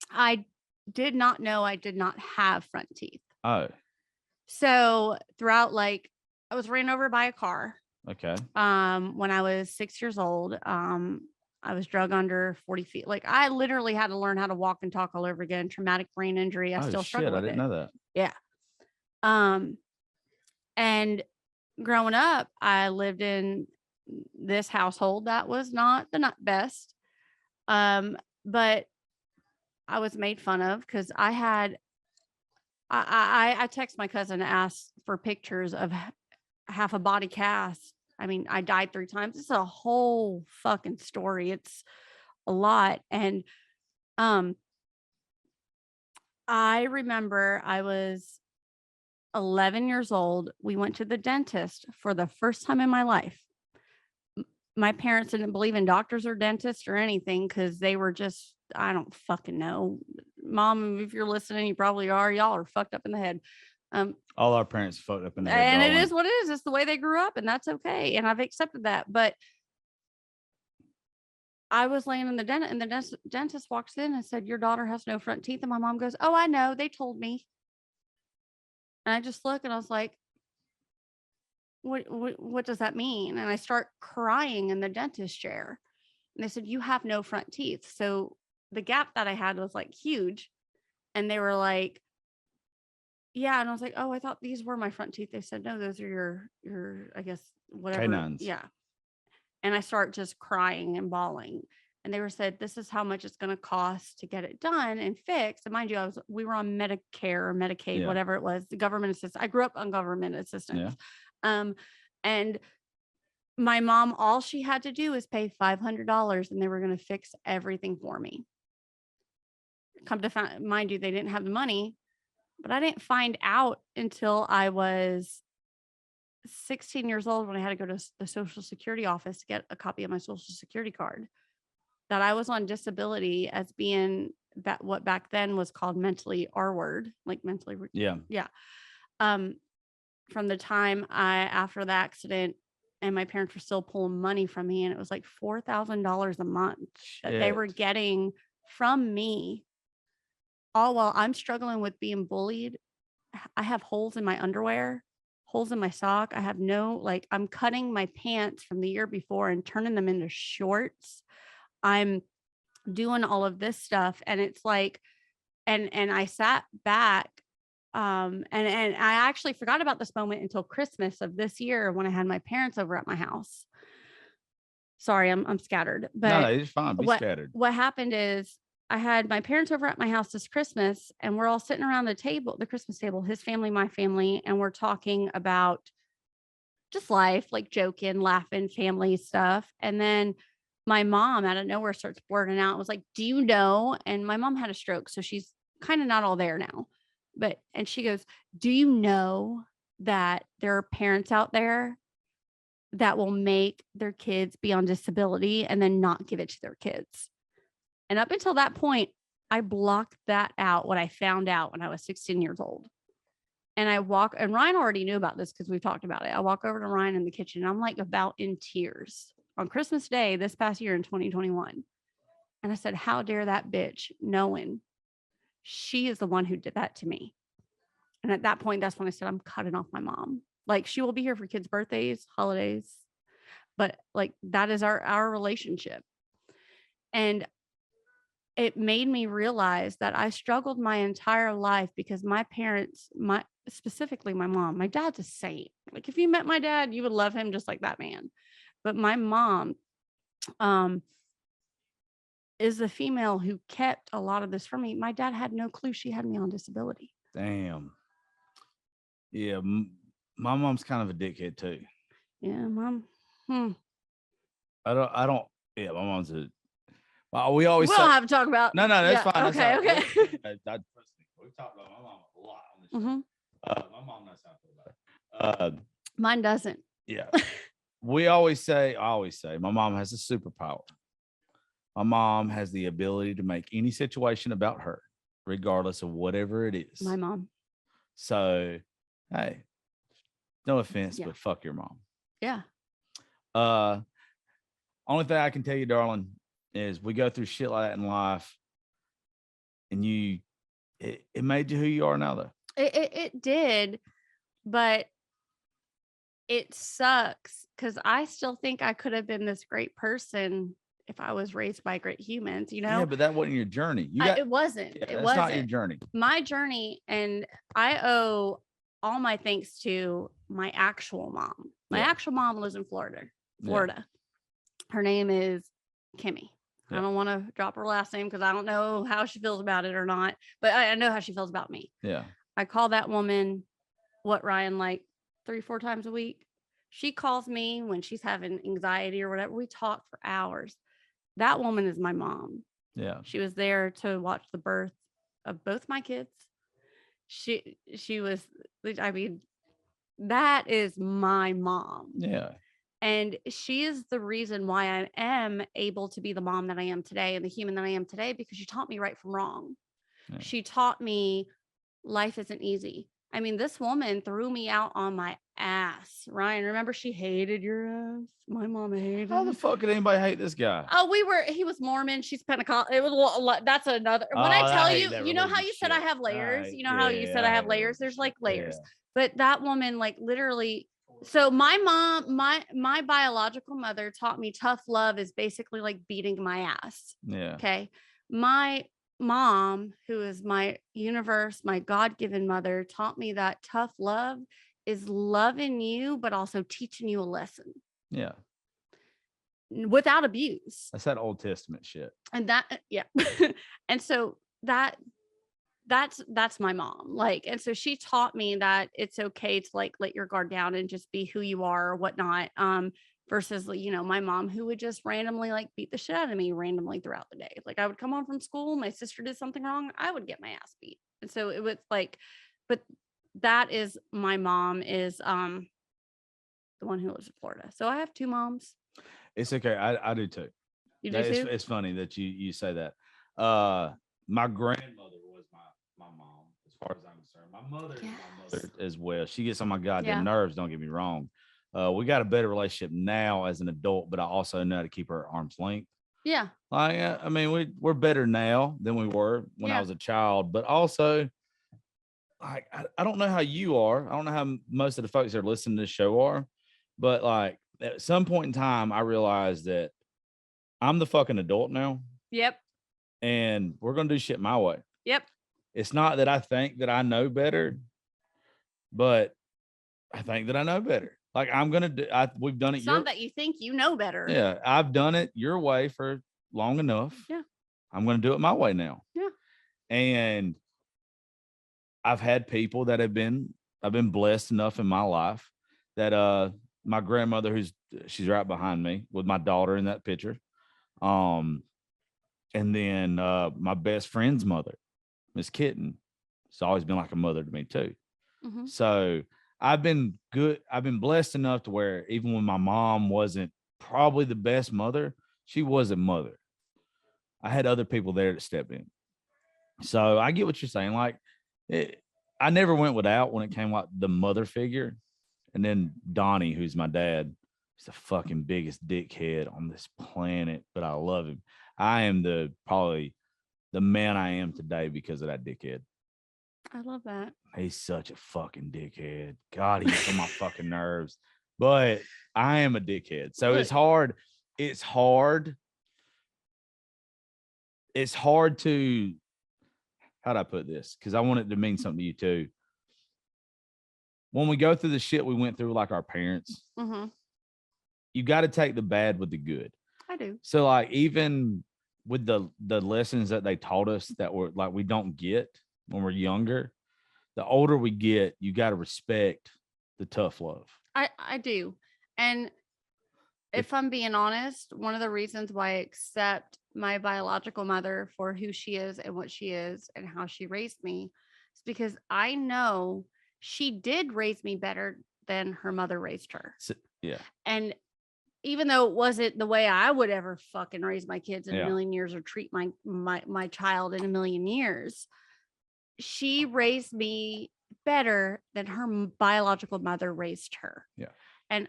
I did not know I did not have front teeth. Oh. So throughout, like, I was ran over by a car. Okay. When I was 6 years old, I was drug under 40 feet. Like, I literally had to learn how to walk and talk all over again. Traumatic brain injury. I still struggle with I didn't know that. Yeah. And growing up, I lived in this household that was not the best. But I was made fun of because I text my cousin, asked for pictures of half a body cast. I mean, I died 3 times. It's a whole fucking story. It's a lot. And I remember I was 11 years old. We went to the dentist for the first time in my life. My parents didn't believe in doctors or dentists or anything because they were just, I don't fucking know. Mom, if you're listening, you probably are. Y'all are fucked up in the head. All our parents fucked up in the head. And it is what it is. It's the way they grew up, and that's okay. And I've accepted that. But I was laying in the dentist, and the dentist walks in and said, your daughter has no front teeth. And my mom goes, oh, I know. They told me. And I just look and I was like, what does that mean? And I start crying in the dentist chair. And they said, you have no front teeth. So the gap that I had was like huge. And they were like, yeah. And I was like, oh, I thought these were my front teeth. They said, no, those are your, I guess, whatever. Canines. Yeah. And I start just crying and bawling. And they were said, this is how much it's going to cost to get it done and fixed. And mind you, we were on Medicare or Medicaid, whatever it was, the government assistance. I grew up on government assistance. Yeah. And my mom, all she had to do was pay $500 and they were going to fix everything for me. Come to find, mind you, they didn't have the money, but I didn't find out until I was 16 years old when I had to go to the Social Security office to get a copy of my Social Security card that I was on disability as being that what back then was called mentally R-word, like mentally. Yeah. Yeah. From the time after the accident, and my parents were still pulling money from me, and it was like $4,000 a month that they were getting from me, all while I'm struggling with being bullied. I have holes in my underwear, holes in my sock. I have I'm cutting my pants from the year before and turning them into shorts. I'm doing all of this stuff. And it's like, and I sat back and I actually forgot about this moment until Christmas of this year when I had my parents over at my house. Sorry, I'm scattered, but no, it's fine. Be scattered. What happened is I had my parents over at my house this Christmas, and we're all sitting around the Christmas table, his family, my family, and we're talking about just life, like joking, laughing, family stuff. And then my mom out of nowhere starts blurting out, was like, do you know? And my mom had a stroke, so she's kind of not all there now. And she goes, do you know that there are parents out there that will make their kids be on disability and then not give it to their kids? And up until that point, I blocked that out, what I found out when I was 16 years old. And and Ryan already knew about this because we've talked about it. I walk over to Ryan in the kitchen and I'm like about in tears on Christmas Day this past year in 2021. And I said, how dare that bitch, knowing she is the one who did that to me. And at that point, that's when I said, I'm cutting off my mom. Like, she will be here for kids' birthdays, holidays, but like that is our relationship. And it made me realize that I struggled my entire life because my parents, specifically my mom, my dad's a saint. Like, if you met my dad, you would love him just like that man. But my mom is the female who kept a lot of this from me. My dad had no clue she had me on disability. Damn. Yeah, my mom's kind of a dickhead too. Yeah, mom. I don't. Yeah, my mom's a. Well, we always. We don't have to talk about. No, that's fine. Okay, that's okay. We've talked about my mom a lot on this show. My mom knows how I feel about it. Mine doesn't. Yeah. I always say, my mom has a superpower. My mom has the ability to make any situation about her, regardless of whatever it is. My mom. So, hey, no offense, but fuck your mom. Yeah. Only thing I can tell you, darling, is we go through shit like that in life, and it made you who you are now, though. It did, but it sucks because I still think I could have been this great person if I was raised by great humans, you know? Yeah, but that wasn't your journey. It wasn't. Yeah, it that's wasn't not your journey. My journey, and I owe all my thanks to my actual mom. My actual mom lives in Florida. Yeah. Her name is Kimmy. Yeah. I don't want to drop her last name because I don't know how she feels about it or not, but I know how she feels about me. Yeah. I call that woman, Ryan, like 3-4 times a week. She calls me when she's having anxiety or whatever. We talk for hours. That woman is my mom. Yeah. She was there to watch the birth of both my kids. She was, I mean, that is my mom. Yeah. And she is the reason why I am able to be the mom that I am today and the human that I am today, because she taught me right from wrong. Yeah. She taught me life isn't easy. I mean, this woman threw me out on my ass. Ryan, remember she hated your ass? My mom hated. How the fuck could anybody hate this guy? Oh, he was Mormon. She's Pentecostal. It was that's another. When I tell you, you know how you said I have layers? Right. You know how you said I have layers? There's like layers. Yeah. But that woman, like, literally. So my mom, my biological mother taught me tough love is basically like beating my ass. Yeah. Okay. My mom, who is my universe, my God-given mother, taught me that tough love is loving you, but also teaching you a lesson. Yeah. Without abuse. That's that Old Testament shit. And that, yeah. And so that's my mom. Like, and so she taught me that it's okay to like let your guard down and just be who you are or whatnot. Versus, you know, my mom, who would just randomly like beat the shit out of me randomly throughout the day. Like, I would come home from school, my sister did something wrong, I would get my ass beat. And so it was like, but that is my mom is the one who lives in Florida. So I have 2 moms. It's okay. I do too. You do too? It's funny that you say that. My grandmother was my mom, as far as I'm concerned. My mother is my mother as well. She gets on my goddamn nerves, don't get me wrong. We got a better relationship now as an adult, but I also know how to keep her at arm's length. Yeah. Like, I mean, we're better now than we were when I was a child, but also, like, I don't know how you are. I don't know how most of the folks that are listening to this show are, but like at some point in time, I realized that I'm the fucking adult now. Yep. And we're going to do shit my way. Yep. It's not that I think that I know better, but I think that I know better. Like I'm gonna do. We've done it. It's not that you think you know better. Yeah, I've done it your way for long enough. Yeah, I'm gonna do it my way now. Yeah, and I've had people that I've been blessed enough in my life that my grandmother, she's right behind me with my daughter in that picture. And then my best friend's mother, Miss Kitten, it's always been like a mother to me too. Mm-hmm. So I've been blessed enough to where even when my mom wasn't probably the best mother, she was a mother. I had other people there to step in. So I get what you're saying. Like I never went without when it came like the mother figure. And then Donnie, who's my dad, he's the fucking biggest dickhead on this planet, but I love him. I am probably the man I am today because of that dickhead. I love that. He's such a fucking dickhead. God, he gets on my fucking nerves. But I am a dickhead. So Look, it's hard. It's hard to, how'd I put this? Because I want it to mean something to you too. When we go through the shit we went through, like our parents, mm-hmm. you got to take the bad with the good. I do. So like even with the lessons that they taught us that were like we don't get when we're younger, the older we get, you got to respect the tough love. I do. And if I'm being honest, one of the reasons why I accept my biological mother for who she is and what she is and how she raised me is because I know she did raise me better than her mother raised her. So, yeah. And even though it wasn't the way I would ever fucking raise my kids in a million years or treat my child in a million years, she raised me better than her biological mother raised her. Yeah. And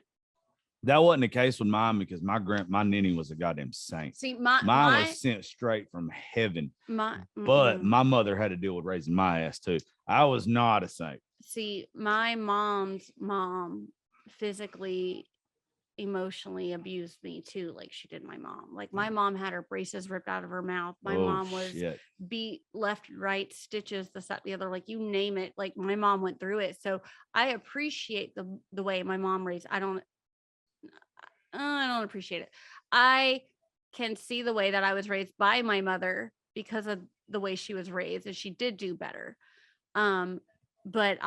that wasn't the case with mine because my nanny was a goddamn saint. See, mine was sent straight from heaven. But my mother had to deal with raising my ass too. I was not a saint. See, my mom's mom physically, emotionally abused me too, like she did my mom. Like my mom had her braces ripped out of her mouth. My mom was beat left, right, stitches, this, that, the other, like you name it. Like my mom went through it. So I appreciate the way my mom raised. I don't appreciate it. I can see the way that I was raised by my mother because of the way she was raised, and she did do better. But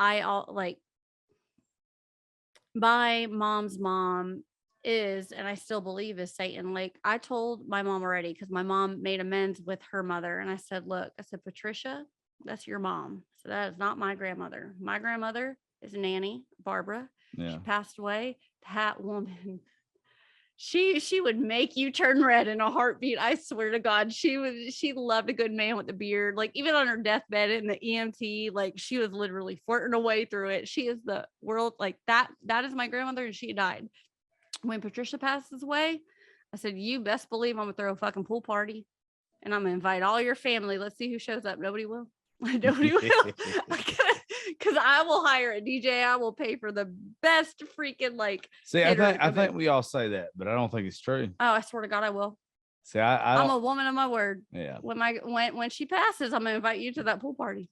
my mom's mom is, and I still believe is Satan. Like I told my mom already, because my mom made amends with her mother. And I said, look, I said, Patricia, that's your mom. So that is not my grandmother. My grandmother is Nanny Barbara. Yeah. She passed away. That woman, she would make you turn red in a heartbeat. I swear to God, she loved a good man with a beard. Like even on her deathbed in the EMT, like she was literally flirting away through it. She is the world, like that is my grandmother, and she died. When Patricia passes away, I said, you best believe I'm gonna throw a fucking pool party and I'm gonna invite all your family. Let's see who shows up. Nobody will. Nobody will. Because I will hire a DJ. I will pay for the best freaking like. See, I think we all say that, but I don't think it's true. Oh, I swear to God, I will. See, I'm a woman of my word. Yeah. When she passes, I'm gonna invite you to that pool party.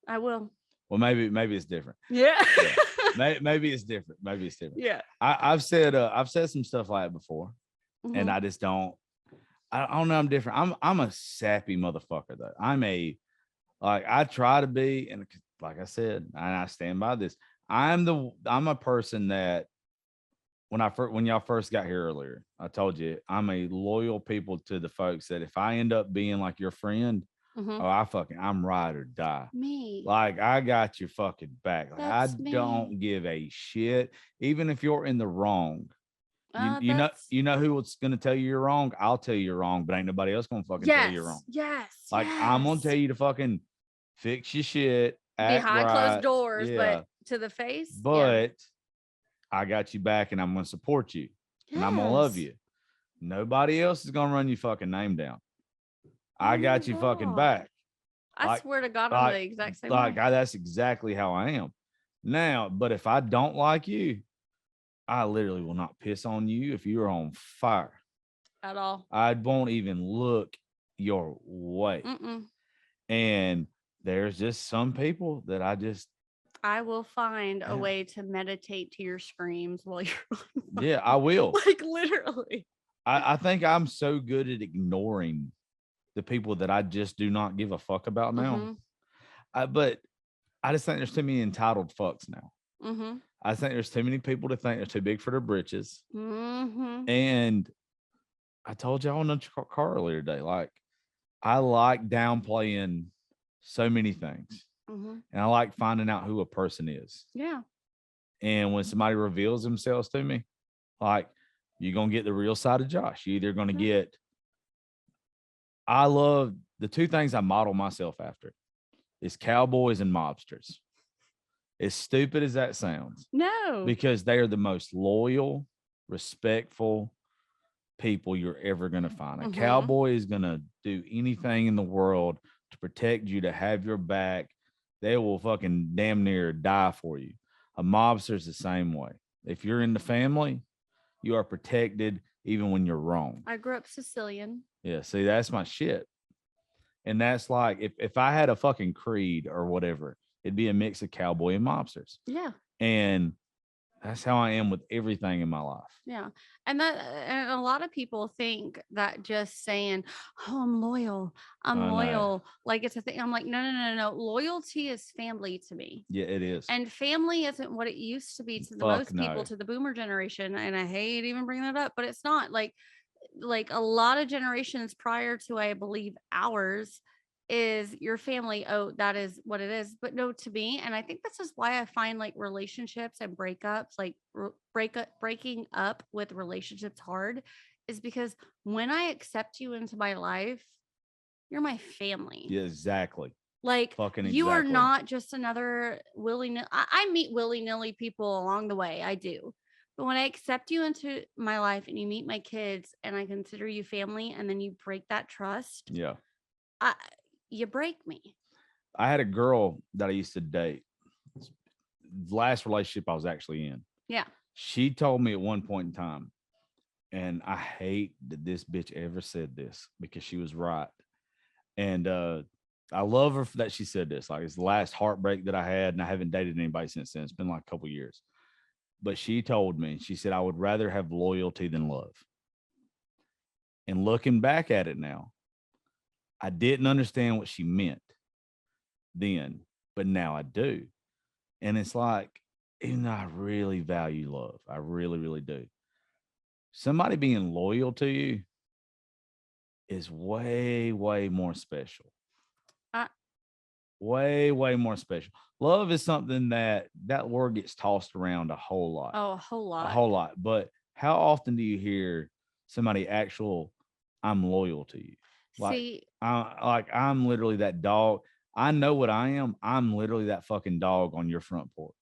I will. Well, maybe it's different. Yeah. Maybe it's different. Maybe it's different. Yeah. I've said some stuff like that before, mm-hmm. and I just don't. I don't know. I'm different. I'm a sappy motherfucker though. I try to be, and like I said, and I stand by this. I'm a person that when y'all first got here earlier, I told you I'm a loyal people to the folks that if I end up being like your friend, mm-hmm. I'm ride or die. Me. Like I got your fucking back. Like I don't give a shit, even if you're in the wrong. You know who's gonna tell you you're wrong? I'll tell you you're wrong, but ain't nobody else gonna fucking tell you you're wrong. Yes. Like I'm gonna tell you to fucking fix your shit behind closed doors, but to the face. But I got you back, and I'm gonna support you, and I'm gonna love you. Nobody else is gonna run your fucking name down. I got you fucking back. I swear to God, I'm the exact same way. That's exactly how I am now. But if I don't like you, I literally will not piss on you if you're on fire at all. I won't even look your way. Mm-mm. And there's just some people that I will find a way to meditate to your screams while you're on. Yeah, I will. Like literally. I think I'm so good at ignoring the people that I just do not give a fuck about now. But I just think there's too many entitled fucks now. I think there's too many people to think they're too big for their britches. And I told y'all on the car earlier today, like, I like downplaying so many things. And I like finding out who a person is. Yeah. And when somebody reveals themselves to me, like, you're going to get the real side of Josh. You're either going to get, I love the two things I model myself after is cowboys and mobsters. As stupid as that sounds. No. Because they are the most loyal, respectful people you're ever going to find. A cowboy is going to do anything in the world to protect you, to have your back. They will fucking damn near die for you. A mobster is the same way. If you're in the family, you are protected even when you're wrong. I grew up Sicilian. Yeah, see, that's my shit. And that's like, if I had a fucking creed or whatever, it'd be a mix of cowboy and mobsters. Yeah. And that's how I am with everything in my life. Yeah. And a lot of people think that just saying, oh, I'm loyal, like it's a thing. I'm like, no. Loyalty is family to me. Yeah, it is. And family isn't what it used to be to the most people, to the boomer generation. And I hate even bringing that up, but it's not like a lot of generations prior to, I believe, ours, is your family. Oh, that is what it is. But no, to me, and I think this is why I find like relationships and breakups, like breaking up with relationships hard, is because when I accept you into my life, you're my family. Yeah, exactly. Like, fucking you are not just another willy-nilly. I meet willy-nilly people along the way. I do. But when I accept you into my life and you meet my kids and I consider you family, and then you break that trust. Yeah. You break me. I had a girl that I used to date. The last relationship I was actually in. Yeah. She told me at one point in time, and I hate that this bitch ever said this because she was right. And I love her for that she said this. Like, it's the last heartbreak that I had, and I haven't dated anybody since then. It's been like a couple years. But she told me, she said, I would rather have loyalty than love. And looking back at it now, I didn't understand what she meant then, but now I do. And it's like, even though I really value love, I really, really do. Somebody being loyal to you is way, way more special. Way, way more special. Love is something that word gets tossed around a whole lot. Oh, a whole lot. A whole lot. But how often do you hear somebody I'm loyal to you? Like, see, I'm literally that dog. I know what I am. I'm literally that fucking dog on your front porch.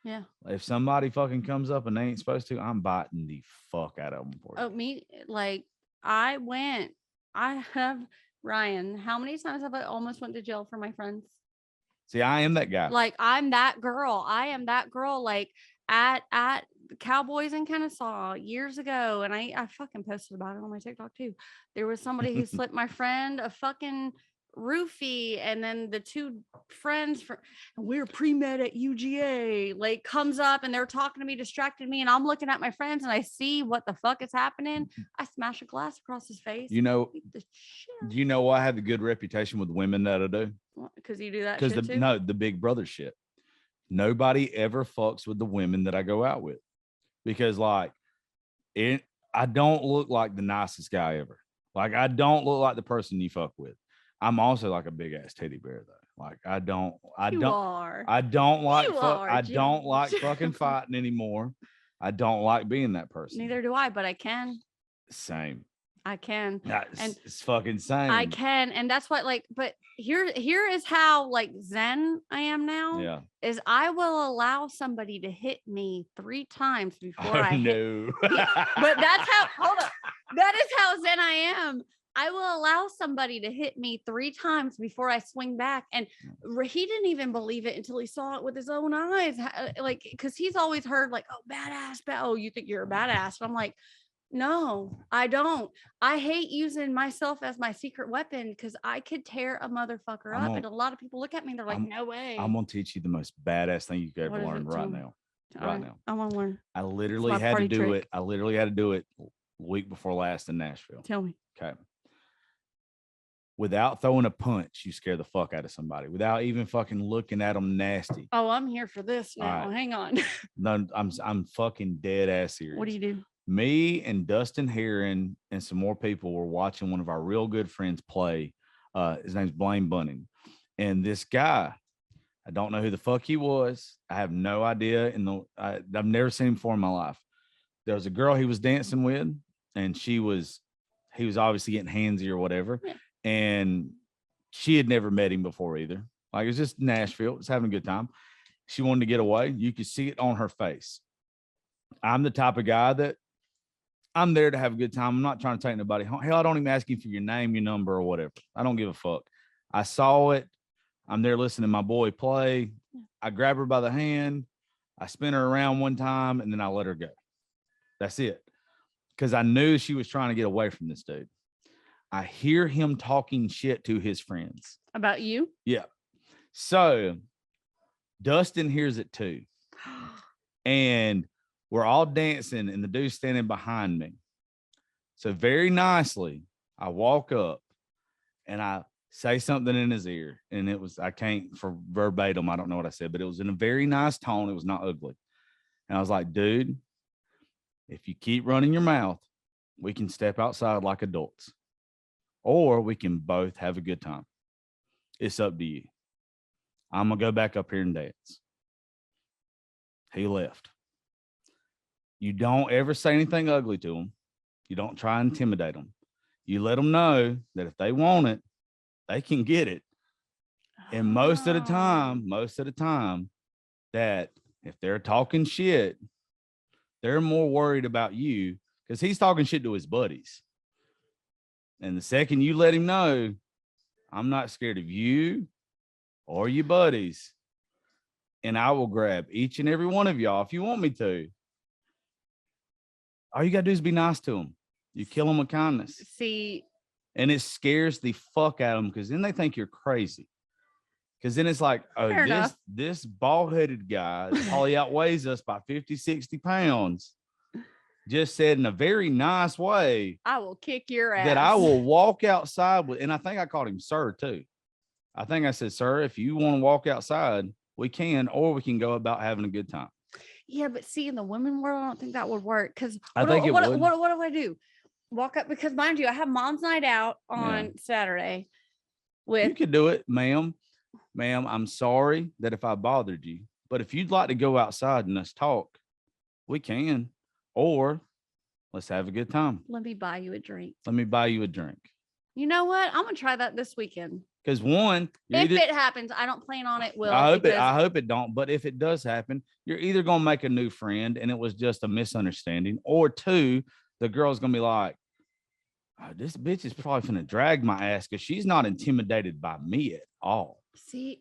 Yeah. If somebody fucking comes up and they ain't supposed to, I'm biting the fuck out of them for you. Oh, me, like, I have, Ryan, how many times have I almost went to jail for my friends? See, I am that guy. Like, I'm that girl. I am that girl. Like, at Cowboys in Kennesaw years ago, and I fucking posted about it on my TikTok too. There was somebody who slipped my friend a fucking roofie, and then the two friends we were pre-med at UGA, like, comes up and they're talking to me, distracted me, and I'm looking at my friends and I see what the fuck is happening. I smash a glass across his face. You know, do you know why I have a good reputation with women that I do? Because you do that shit too? No, the big brother shit. Nobody ever fucks with the women that I go out with, because like I don't look like the nicest guy ever. Like, I don't look like the person you fuck with. I'm also like a big ass teddy bear though. Like, I don't like fucking fighting anymore. I don't like being that person. Neither do I, but I can. Same. I can. It's fucking same. I can. And that's what, like, but here is how, like, zen I am now. Yeah. Is I will allow somebody to hit me 3 times before I know. But that's how, hold up. That is how zen I am. I will allow somebody to hit me 3 times before I swing back. And he didn't even believe it until he saw it with his own eyes. Like, because he's always heard, like, oh, badass. Oh, you think you're a badass. And I'm like, No, I don't. I hate using myself as my secret weapon because I could tear a motherfucker up. And a lot of people look at me and they're like, no way. I'm going to teach you the most badass thing you could ever What is learn it? right Tell me. now. All Right now. I want to learn. I literally my had to party do trick. it. I literally had to do it a week before last in Nashville. Tell me. Okay. Without throwing a punch, you scare the fuck out of somebody. Without even fucking looking at them nasty. Oh, I'm here for this All now. right. Hang on. No, I'm fucking dead ass serious. What do you do? Me and Dustin Heron and some more people were watching one of our real good friends play. His name's Blaine Bunning. And this guy, I don't know who the fuck he was. I have no idea. I've never seen him before in my life. There was a girl he was dancing with, and he was obviously getting handsy or whatever. Yeah. And she had never met him before either. Like, it was just Nashville. It was having a good time. She wanted to get away. You could see it on her face. I'm the type of guy that I'm there to have a good time. I'm not trying to take nobody home. Hell, I don't even ask you for your name, your number, or whatever. I don't give a fuck. I saw it. I'm there listening to my boy play. I grab her by the hand. I spin her around one time, and then I let her go. That's it. Because I knew she was trying to get away from this dude. I hear him talking shit to his friends. About you? Yeah. So Dustin hears it too. And we're all dancing, and the dude's standing behind me. So very nicely, I walk up and I say something in his ear. And it was, I can't for verbatim, I don't know what I said, but it was in a very nice tone. It was not ugly. And I was like, dude, if you keep running your mouth, we can step outside like adults, or we can both have a good time. It's up to you. I'm going to go back up here and dance. He left. You don't ever say anything ugly to them. You don't try and intimidate them. You let them know that if they want it, they can get it. And most of the time, that if they're talking shit, they're more worried about you because he's talking shit to his buddies. And the second you let him know, I'm not scared of you or your buddies, and I will grab each and every one of y'all if you want me to. All you got to do is be nice to them. You kill them with kindness. See. And it scares the fuck out of them because then they think you're crazy. Because then it's like, oh, this bald-headed guy that probably outweighs us by 50, 60 pounds just said in a very nice way, I will kick your ass. That I will walk outside with, and I think I called him sir too. I think I said, sir, if you want to walk outside, we can, or we can go about having a good time. Yeah, but see, in the women world, I don't think that would work. Because I think it would. What do I do? Walk up, because mind you, I have mom's night out on Saturday. You could do it, ma'am. Ma'am, I'm sorry that if I bothered you, but if you'd like to go outside and us talk, we can, or let's have a good time. Let me buy you a drink. You know what? I'm gonna try that this weekend. Because one, if it happens, I don't plan on it. I hope it don't. But if it does happen, you're either gonna make a new friend and it was just a misunderstanding, or two, the girl's gonna be like, oh, this bitch is probably gonna drag my ass because she's not intimidated by me at all. See,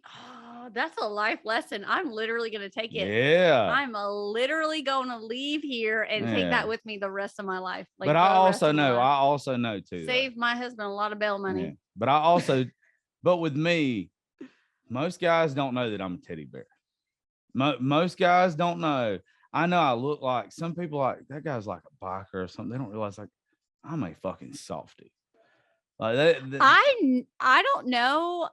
that's a life lesson. I'm literally gonna take it. Yeah, I'm literally gonna leave here and take that with me the rest of my life. But I also know too. Save my husband a lot of bail money. Yeah. But I also. But with me, most guys don't know that I'm a teddy bear. Most guys don't know. I know I look like, some people like, that guy's like a biker or something. They don't realize, like, I'm a fucking softie. Like I don't know.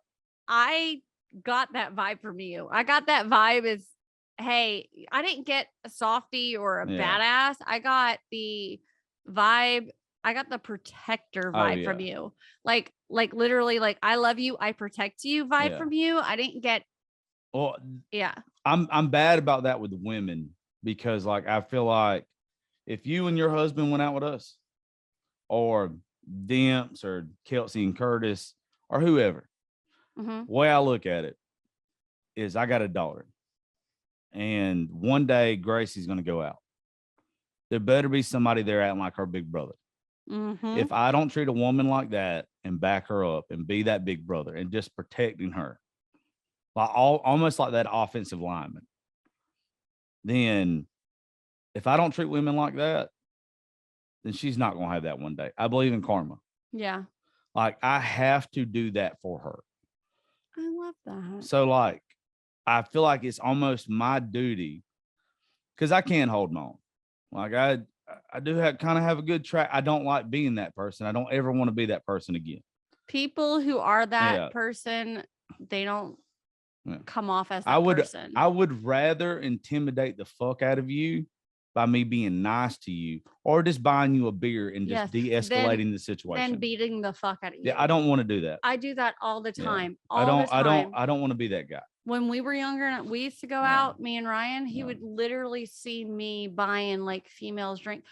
I got that vibe from you. I got that vibe as, hey, I didn't get a softie or a badass. I got the vibe. I got the protector vibe from you. Like literally, like, I love you, I protect you vibe from you. I didn't get. Well, yeah. I'm bad about that with women because, like, I feel like if you and your husband went out with us, or Demps or Kelsey and Curtis or whoever, the way I look at it is I got a daughter, and one day Gracie's going to go out. There better be somebody there acting like her big brother. If I don't treat a woman like that and back her up and be that big brother and just protecting her, like almost like that offensive lineman, then if I don't treat women like that, then she's not going to have that one day. I believe in karma. Yeah. Like, I have to do that for her. I love that. So, like, I feel like it's almost my duty because I can hold my own. Like, I do kind of have a good track. I don't like being that person. I don't ever want to be that person again. People who are that Yeah. person, they don't Yeah. come off as that person. I would rather intimidate the fuck out of you by me being nice to you or just buying you a beer and just de-escalating the situation. Then beating the fuck out of you. Yeah, I don't want to do that. I do that all the time. I don't want to be that guy. When we were younger and we used to go out, me and Ryan, he would literally see me buying like females drink.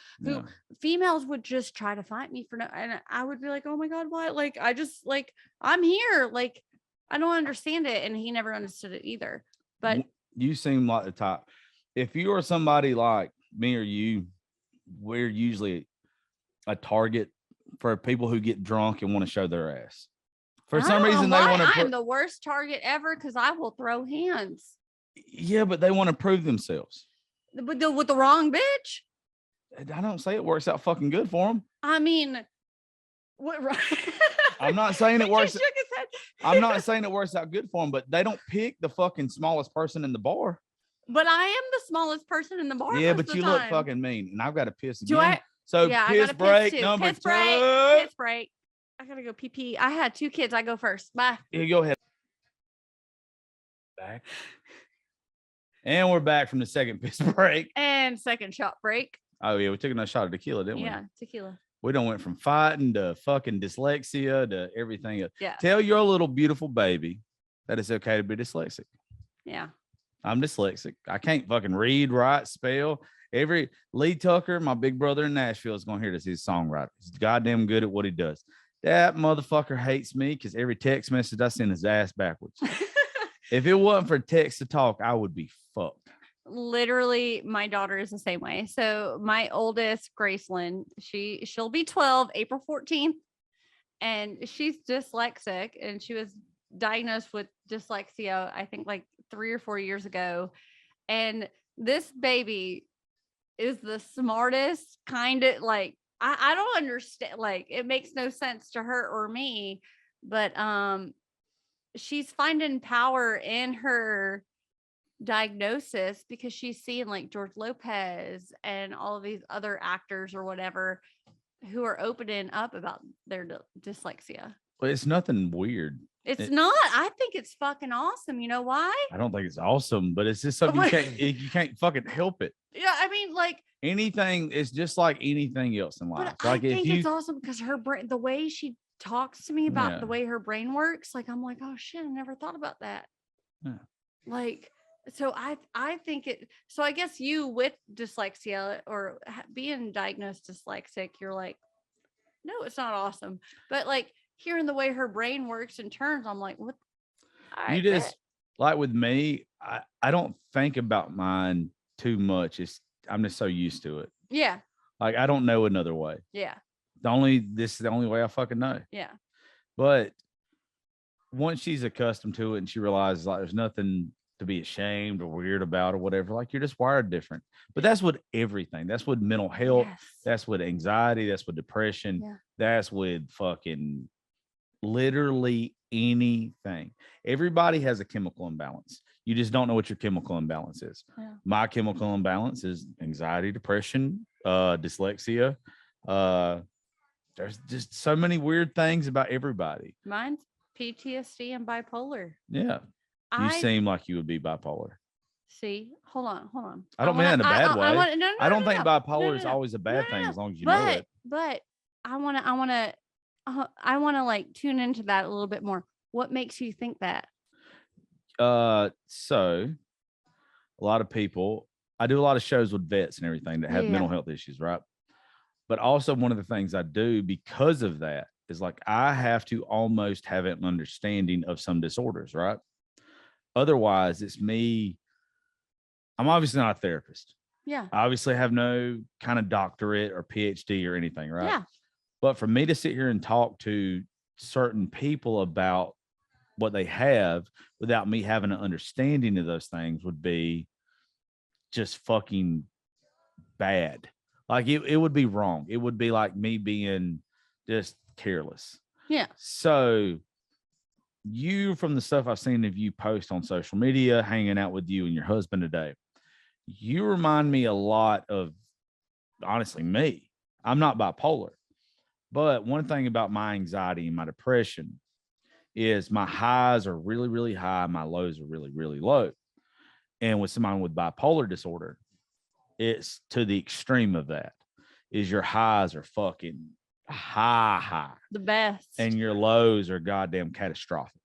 Females would just try to fight me for no, and I would be like, oh my God, why? Like, I just like, I'm here. Like, I don't understand it. And he never understood it either. But you seem like the type. If you are somebody like me or you, we're usually a target for people who get drunk and want to show their ass. For some reason, they want to. I'm the worst target ever because I will throw hands. Yeah, but they want to prove themselves. With the wrong bitch. I don't say it works out fucking good for them. I mean, what? I'm not saying it works. He shook his head. I'm not saying it works out good for them, but they don't pick the fucking smallest person in the bar. But I am the smallest person in the bar. Yeah, but you look fucking mean, and I've got to piss again. Do I? So yeah, piss break number 2. Piss break. I gotta go pee pee. I had 2 kids. I go first. Bye. You go ahead. Back. And we're back from the second piss break. And second shot break. Oh yeah, we took another shot of tequila, didn't we? Yeah, tequila. We done went from fighting to fucking dyslexia to everything else. Yeah. Tell your little beautiful baby that it's okay to be dyslexic. Yeah. I'm dyslexic. I can't fucking read, write, spell. Lee Tucker, my big brother in Nashville, is gonna hear this. He's a songwriter. He's goddamn good at what he does. That motherfucker hates me because every text message I send his ass backwards. If it wasn't for text to talk, I would be fucked. Literally, my daughter is the same way. So my oldest, Gracelyn, she'll be 12 April 14th, and she's dyslexic, and she was diagnosed with dyslexia, I think like 3 or 4 years ago. And this baby is the smartest kind of like, I don't understand. Like, it makes no sense to her or me, but she's finding power in her diagnosis because she's seeing like George Lopez and all of these other actors or whatever who are opening up about their dyslexia. Well, it's nothing weird. It's not. I think it's fucking awesome. You know why? I don't think it's awesome, but it's just something you can't fucking help it. Yeah, I mean, like anything is just like anything else in life. But like I think it's awesome because her brain, the way she talks to me about the way her brain works, like I'm like, oh shit, I never thought about that. Yeah. Like, so I think it. So I guess you with dyslexia or being diagnosed dyslexic, you're like, no, it's not awesome. But like hearing the way her brain works and turns, I'm like, what? You just like with me, I don't think about mine too much. I'm just so used to it. Yeah. Like I don't know another way. Yeah. This is the only way I fucking know. Yeah. But once she's accustomed to it and she realizes like there's nothing to be ashamed or weird about or whatever, like you're just wired different. But that's with everything. That's with mental health. Yes. That's with anxiety. That's with depression. Yeah. That's with fucking literally anything. Everybody has a chemical imbalance. You just don't know what your chemical imbalance is. Yeah. My chemical imbalance is anxiety, depression, dyslexia. There's just so many weird things about everybody. Mine's PTSD and bipolar. Yeah. You seem like you would be bipolar. See, hold on. I don't mean that in a bad way. I don't think bipolar is no. always a bad thing as long as you know it. But I want to like tune into that a little bit more. What makes you think that? So a lot of people, I do a lot of shows with vets and everything that have mental health issues, right? But also one of the things I do because of that is like I have to almost have an understanding of some disorders, right? Otherwise, it's me. I'm obviously not a therapist. Yeah. I obviously have no kind of doctorate or PhD or anything, right? Yeah. But for me to sit here and talk to certain people about what they have without me having an understanding of those things would be just fucking bad. Like it would be wrong. It would be like me being just careless. Yeah. So you, from the stuff I've seen of you post on social media, hanging out with you and your husband today, you remind me a lot of, honestly, me. I'm not bipolar, but one thing about my anxiety and my depression is my highs are really, really high. My lows are really, really low. And with someone with bipolar disorder, it's to the extreme of that. Is your highs are fucking high, The best. and your lows are goddamn catastrophic.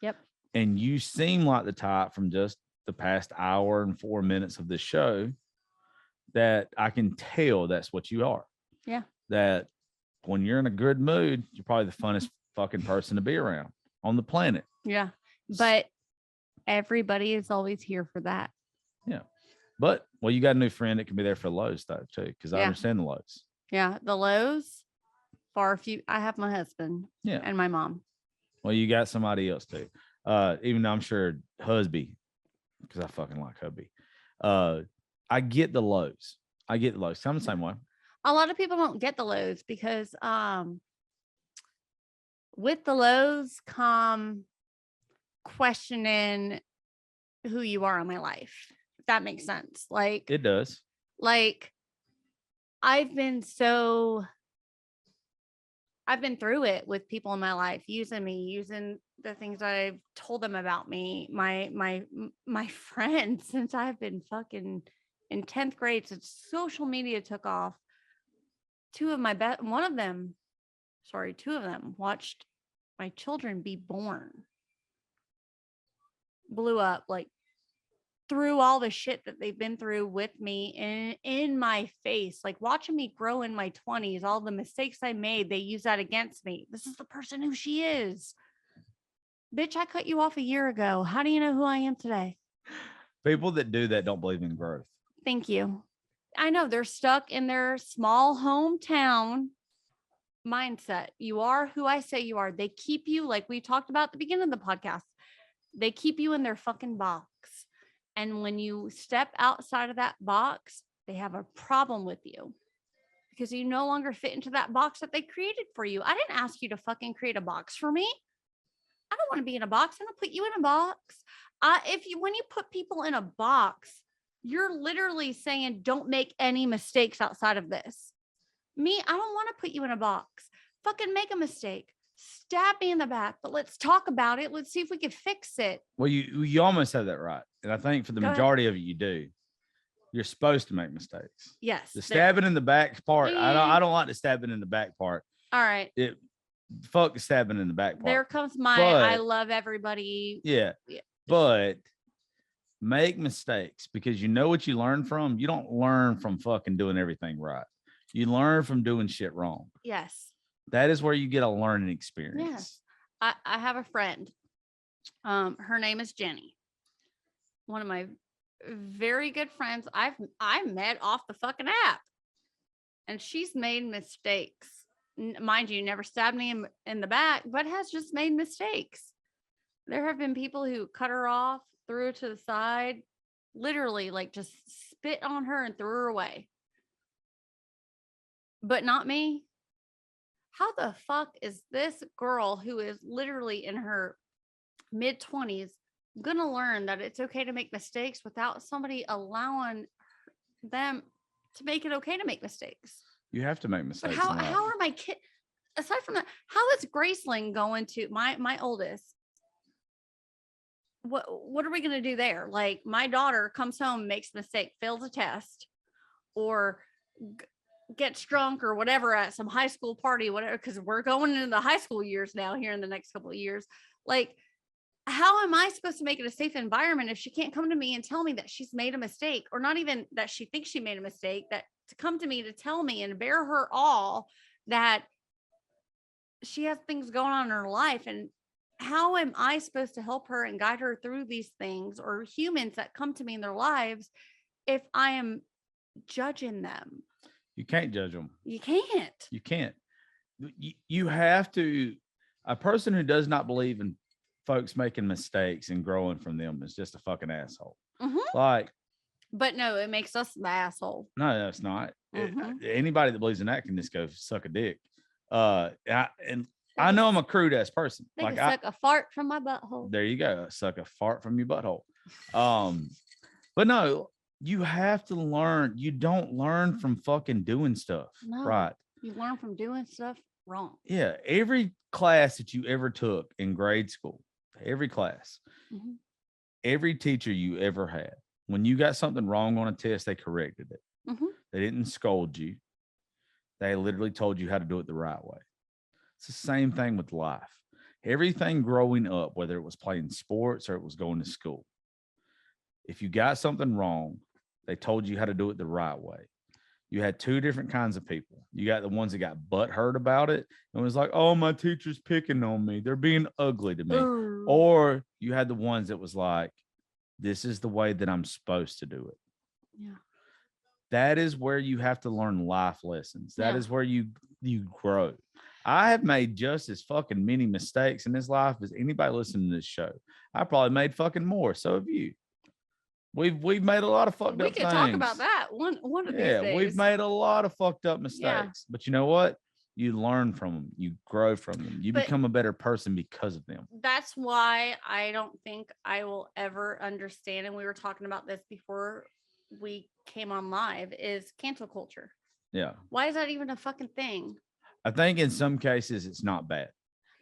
Yep. And you seem like the type, from just the past hour and 4 minutes of this show, that I can tell that's what you are. Yeah. That when you're in a good mood, you're probably the funnest fucking person to be around on the planet. Yeah. But everybody is always here for that. Yeah. But, well, you got a new friend that can be there for the lows, though, too, because I understand the lows. Yeah. The lows, far few. I have my husband and my mom. Well, you got somebody else, too. Even though I'm sure husby, because I fucking like hubby. I get the lows. I'm the same way. A lot of people don't get the lows because with the lows come questioning who you are in my life. If that makes sense. Like it does. Like I've been through it with people in my life, using the things that I've told them about me. My friends, since I've been fucking in 10th grade, since social media took off, two of them watched my children be born, blew up, like through all the shit that they've been through with me in my face, like watching me grow in my 20s, all the mistakes I made, they use that against me. This is the person who she is. Bitch, I cut you off a year ago. How do you know who I am today? People that do that don't believe in growth. Thank you. I know they're stuck in their small hometown mindset. You are who I say you are. They keep you, like we talked about at the beginning of the podcast, they keep you in their fucking box. And when you step outside of that box, they have a problem with you because you no longer fit into that box that they created for you. I didn't ask you to fucking create a box for me. I don't want to be in a box. I'm going to put you in a box. When you put people in a box, you're literally saying, don't make any mistakes outside of this. Me, I don't want to put you in a box. Fucking make a mistake. Stab me in the back, but let's talk about it. Let's see if we can fix it. Well, you almost said that right. And I think for the majority of it, you do. You're supposed to make mistakes. Yes. The stabbing in the back part, I don't like the stabbing in the back part. All right. Fuck the stabbing in the back part. There comes I love everybody. Yeah. But make mistakes, because you know what you learn from. You don't learn from fucking doing everything right. You learn from doing shit wrong. Yes. That is where you get a learning experience. Yes. I have a friend. Her name is Jenny. One of my very good friends. I met off the fucking app, and she's made mistakes. Mind you, never stabbed me in the back, but has just made mistakes. There have been people who cut her off, threw her to the side, literally like just spit on her and threw her away. But not me. How the fuck is this girl who is literally in her mid-20s gonna learn that it's okay to make mistakes without somebody allowing them to make it okay to make mistakes? You have to make mistakes. But how are my kids, aside from that, how is Graceling going to my oldest? What are we gonna do there? Like, my daughter comes home, makes a mistake, fails a test, or gets drunk or whatever at some high school party, whatever, because we're going into the high school years now here in the next couple of years. Like, how am I supposed to make it a safe environment if she can't come to me and tell me that she's made a mistake, or not even that she thinks she made a mistake, that to come to me to tell me and bear her all that she has things going on in her life? And how am I supposed to help her and guide her through these things, or humans that come to me in their lives, if I am judging them? You can't judge them. You can't. You can't. You have to. A person who does not believe in folks making mistakes and growing from them is just a fucking asshole. Mm-hmm. Like, but no, it makes us the asshole. No, that's not. Anybody that believes in that can just go suck a dick. I know I'm a crude ass person. They can suck a fart from my butthole. There you go. Suck a fart from your butthole. But no, you have to learn. You don't learn from fucking doing stuff. No, right. You learn from doing stuff wrong. Yeah. Every class that you ever took in grade school, every class, every teacher you ever had, when you got something wrong on a test, they corrected it. They didn't scold you. They literally told you how to do it the right way. It's the same thing with life. Everything growing up, whether it was playing sports or it was going to school, if you got something wrong, they told you how to do it the right way. You had two different kinds of people. You got the ones that got butthurt about it and was like, oh, my teacher's picking on me. They're being ugly to me. Or you had the ones that was like, this is the way that I'm supposed to do it. Yeah. That is where you have to learn life lessons. That is where you grow. I have made just as fucking many mistakes in this life as anybody listening to this show. I probably made fucking more. So have you. We've made a lot of fucked up things. We can talk about that one of these days. Yeah, we've made a lot of fucked up mistakes. But you know what? You learn from them. You grow from them. You become a better person because of them. That's why I don't think I will ever understand. And we were talking about this before we came on live, is cancel culture. Yeah. Why is that even a fucking thing? I think in some cases it's not bad.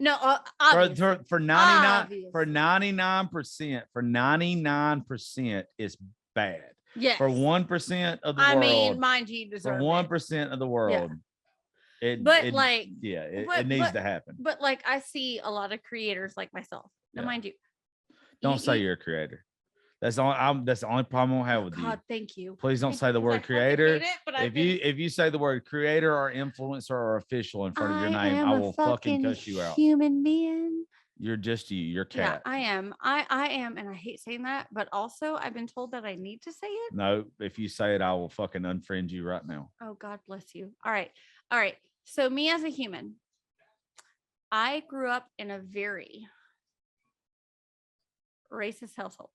No, for 99% it's bad. Yeah. For 1% of the world. I mean, mind you, deserve for 1% of the world. Yeah. It needs to happen. But like I see a lot of creators like myself. Now, mind you, don't say you're a creator. That's the only problem I have with you. God, thank you. Please don't say the word creator. If you say the word creator or influencer or official in front of your name, I will fucking cuss you out. Human being. You're just you. You're cat. Yeah, I am. I am, and I hate saying that, but also I've been told that I need to say it. No, if you say it, I will fucking unfriend you right now. Oh, God bless you. All right. So me as a human, I grew up in a very racist household.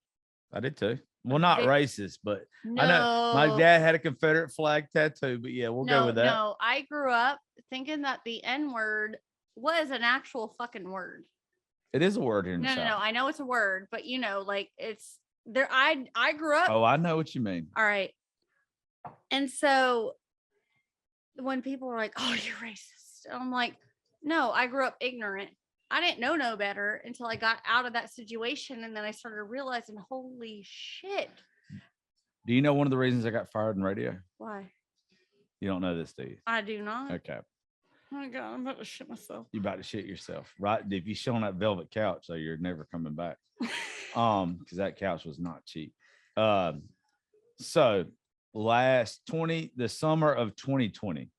I did too. Well, not racist, but I know my dad had a Confederate flag tattoo, but yeah, we'll go with that. No, I grew up thinking that the N-word was an actual fucking word. It is a word here in the South. No, I know it's a word, but like it's there. I grew up. Oh, I know what you mean. All right. And so when people are like, oh, you're racist, I'm like, no, I grew up ignorant. I didn't know no better until I got out of that situation. And then I started realizing, holy shit. Do you know one of the reasons I got fired in radio? Why? You don't know this, do you? I do not. Okay. Oh my God, I'm about to shit myself. You're about to shit yourself, right? If you sit on that velvet couch, so you're never coming back. Because that couch was not cheap. So the summer of 2020,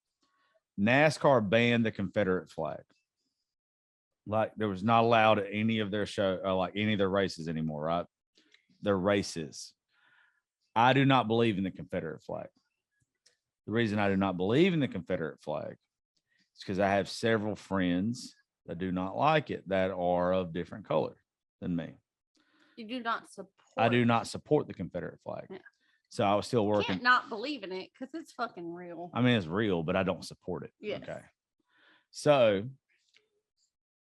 NASCAR banned the Confederate flag. Like there was not allowed at any of their any of their races anymore, right? Their races. I do not believe in the Confederate flag. The reason I do not believe in the Confederate flag is because I have several friends that do not like it that are of different color than me. You do not support. I do not support the Confederate flag. Yeah. So I was still working. You can't not believe in it because it's fucking real. I mean, it's real, but I don't support it. Yes. Okay. So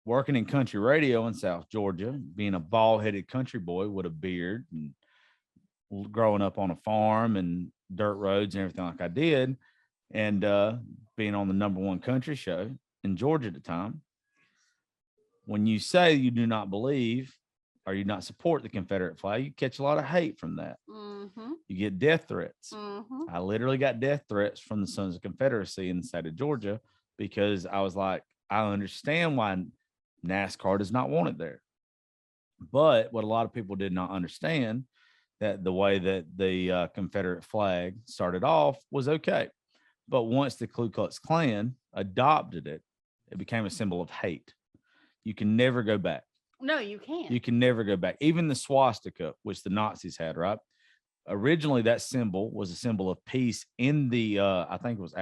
working in country radio in South Georgia, being a bald-headed country boy with a beard and growing up on a farm and dirt roads and everything like I did, and being on the #1 country show in Georgia at the time, when you say you do not believe or you not support the Confederate flag, you catch a lot of hate from that. Mm-hmm. You get death threats. Mm-hmm. I literally got death threats from the Sons of Confederacy in the state of Georgia because I was like, I understand why NASCAR does not want it there. But what a lot of people did not understand, that the way that the Confederate flag started off was okay. But once the Ku Klux Klan adopted it, it became a symbol of hate. You can never go back. No, you can't. You can never go back. Even the swastika, which the Nazis had, right? Originally, that symbol was a symbol of peace in the, I think it was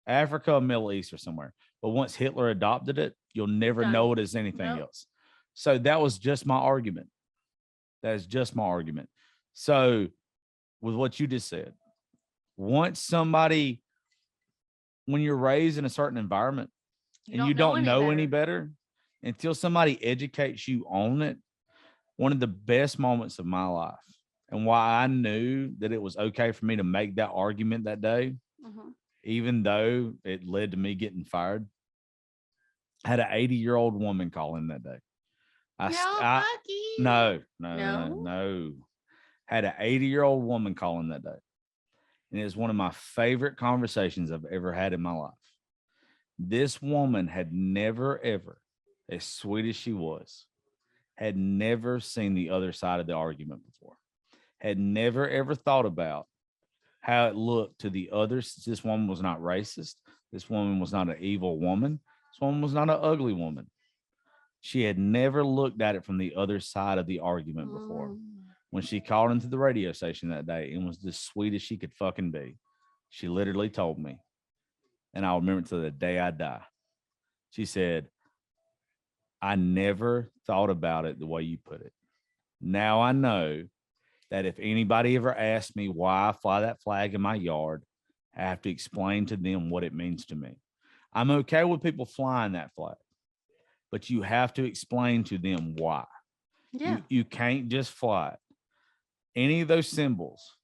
Africa, Middle East or somewhere. But once Hitler adopted it, you'll never know it as anything else. So that was just my argument. That is just my argument. So with what you just said, Once somebody, when you're raised in a certain environment and you don't know any better, until somebody educates you on it, one of the best moments of my life and why I knew that it was okay for me to make that argument that day, even though it led to me getting fired. I had an 80-year-old woman call in that day. No. Had an 80-year-old woman call in that day. And it was one of my favorite conversations I've ever had in my life. This woman had never, ever, as sweet as she was, had never seen the other side of the argument before, had never, ever thought about how it looked to the others. This woman was not racist. This woman was not an evil woman. This woman was not an ugly woman. She had never looked at it from the other side of the argument before. When she called into the radio station that day and was the sweetest she could fucking be, she literally told me, and I'll remember it to the day I die. She said, I never thought about it the way you put it. Now I know that if anybody ever asks me why I fly that flag in my yard, I have to explain to them what it means to me. I'm okay with people flying that flag, but you have to explain to them why. Yeah. You can't just fly it. Any of those symbols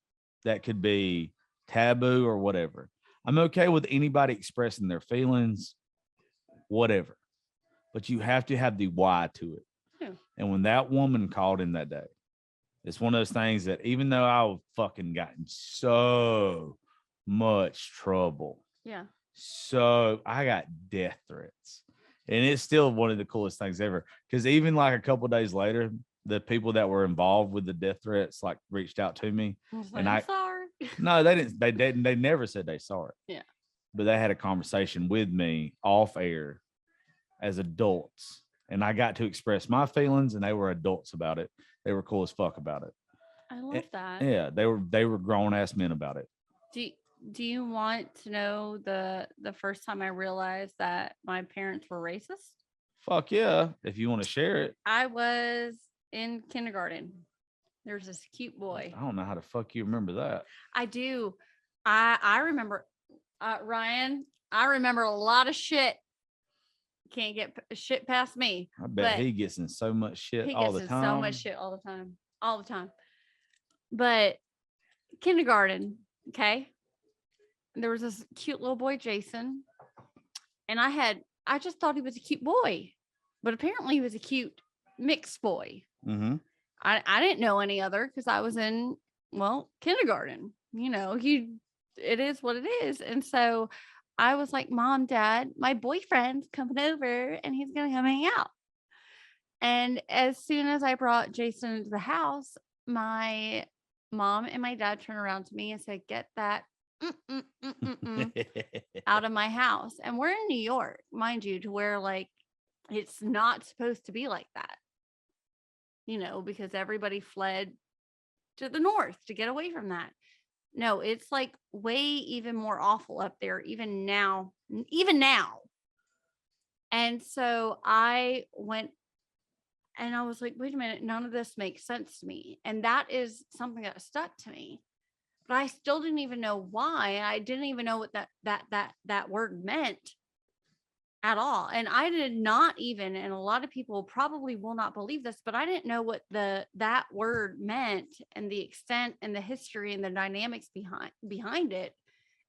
that could be taboo or whatever. I'm okay with anybody expressing their feelings, whatever, but you have to have the why to it. Yeah. And when that woman called in that day, it's one of those things that even though I fucking gotten so much trouble. Yeah. So I got death threats. And it's still one of the coolest things ever. Because even like a couple of days later, the people that were involved with the death threats like reached out to me. And I'm sorry. No, they didn't. They never said they sorry. Yeah. But they had a conversation with me off air as adults. And I got to express my feelings, and they were adults about it. They were cool as fuck about it. I love that. Yeah, they were grown ass men about it. Do you want to know the first time I realized that my parents were racist? Fuck yeah, if you want to share it. I was in kindergarten. There's this cute boy. I don't know how the fuck you remember that. I do. I remember, Ryan, I remember a lot of shit. Can't get shit past me. I bet he gets in so much shit all the time. So much shit all the time. But kindergarten, okay? There was this cute little boy, Jason, and I just thought he was a cute boy, but apparently he was a cute mixed boy. Mm-hmm. I didn't know any other because I was in, kindergarten. You know, it is what it is. And so I was like, Mom, Dad, my boyfriend's coming over and he's going to come hang out. And as soon as I brought Jason into the house, my mom and my dad turned around to me and said, get that out of my house. And we're in New York, mind you, to where like it's not supposed to be like that, you know, because everybody fled to the north to get away from that. No, it's like way even more awful up there, even now. And so I went and I was like, wait a minute, none of this makes sense to me. And that is something that stuck to me. But I still didn't even know why. I didn't even know what that word meant at all. And I did not even, and a lot of people probably will not believe this, but I didn't know what that word meant and the extent and the history and the dynamics behind it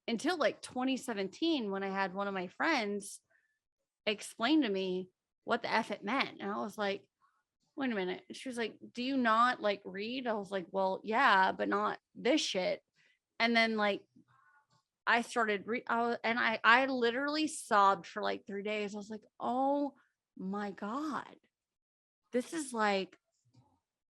until like 2017, when I had one of my friends explain to me what the F it meant. And I was like, wait a minute. She was like, do you not like read? I was like, well, yeah, but not this shit. And then like I started I literally sobbed for like 3 days. I was like, oh my God, this is like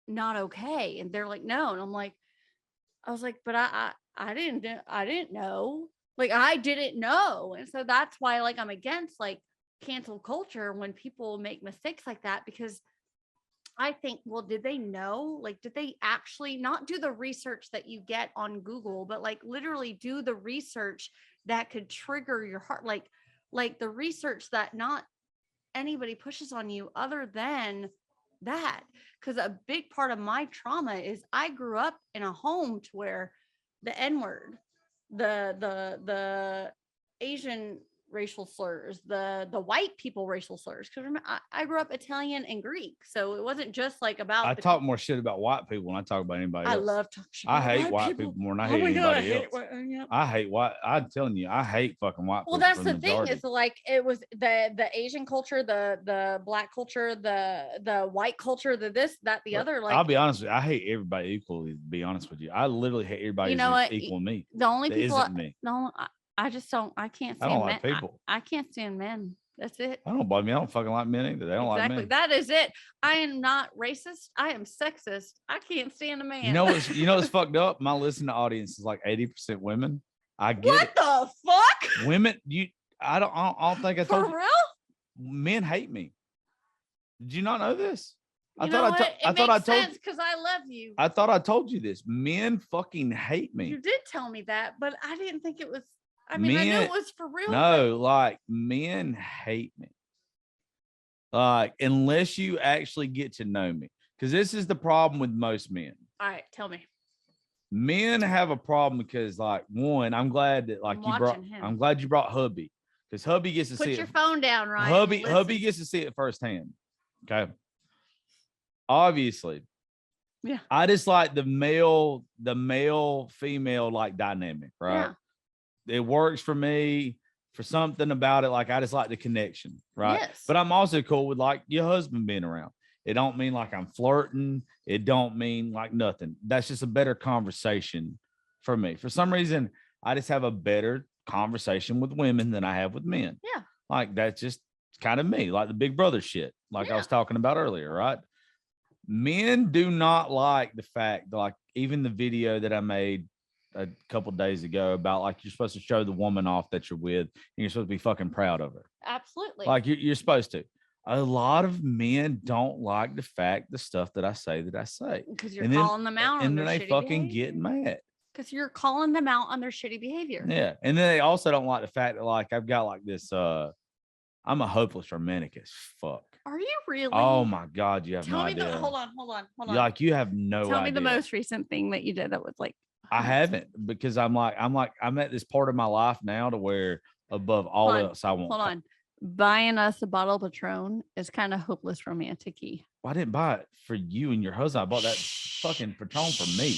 not okay. And they're like, no. And I was like, but I didn't know. Like, I didn't know. And so that's why like I'm against like cancel culture when people make mistakes like that, because I think, well, did they know? Like, did they actually not do the research that you get on Google, but like literally do the research that could trigger your heart? Like the research that not anybody pushes on you other than that. Because a big part of my trauma is I grew up in a home to where the N-word the Asian racial slurs, the white people racial slurs. Because I grew up Italian and Greek, so it wasn't just like about. I talk more shit about white people when I talk about anybody else. I love talking shit. I hate white people more than I hate anybody else. I hate white. I'm telling you, I hate fucking white people. Well, that's the thing. Is like it was the Asian culture, the black culture, the white culture, the this, that, the other. Like, I'll be honest with you, I hate everybody equally. To be honest with you, I literally hate everybody. Equal to me. The only people isn't me. No, I just don't. I can't stand I don't men. like people. I can't stand men. That's it. I don't bother me. I don't fucking like men either. They don't like me. That is it. I am not racist. I am sexist. I can't stand a man. You know what's fucked up? My listening audience is like 80% women. I get what it. the fuck? Women, I don't think I told For you. real? Men hate me. Did you not know this? I thought I told you because I love you. I thought I told you this. Men fucking hate me. You did tell me that, but I didn't think it was. I mean, I knew it was for real. No, like men hate me. Like, unless you actually get to know me. Because this is the problem with most men. All right, tell me. Men have a problem because, like, one, I'm glad that I'm glad you brought hubby. Because hubby gets to see it. Put your phone down, Ryan. Hubby gets to see it firsthand. Okay. Obviously. Yeah. I just like the male female like dynamic, right? Yeah. It works for me for something about it. Like, I just like the connection, right? Yes. But I'm also cool with like your husband being around. It don't mean like I'm flirting. It don't mean like nothing. That's just a better conversation for me. For some reason, I just have a better conversation with women than I have with men. Yeah. Like, that's just kind of me, like the big brother shit, like I was talking about earlier, right? Men do not like the fact that, like, even the video that I made a couple days ago about like you're supposed to show the woman off that you're with and you're supposed to be fucking proud of her. Absolutely. Like you're supposed to. A lot of men don't like the stuff that I say because you're calling them out and then they fucking get mad because you're calling them out on their shitty behavior. Yeah. And then they also don't like the fact that like I've got like this I'm a hopeless romantic as fuck. Are you really? Oh my God, you have no idea. Hold on. Like, you have no idea. Tell me the most recent thing that you did that was like. I haven't, because I'm at this part of my life now to where above all else I want. Hold on. Buying us a bottle of Patron is kind of hopeless romantic-y. Well, I didn't buy it for you and your husband. I bought that fucking Patron for me.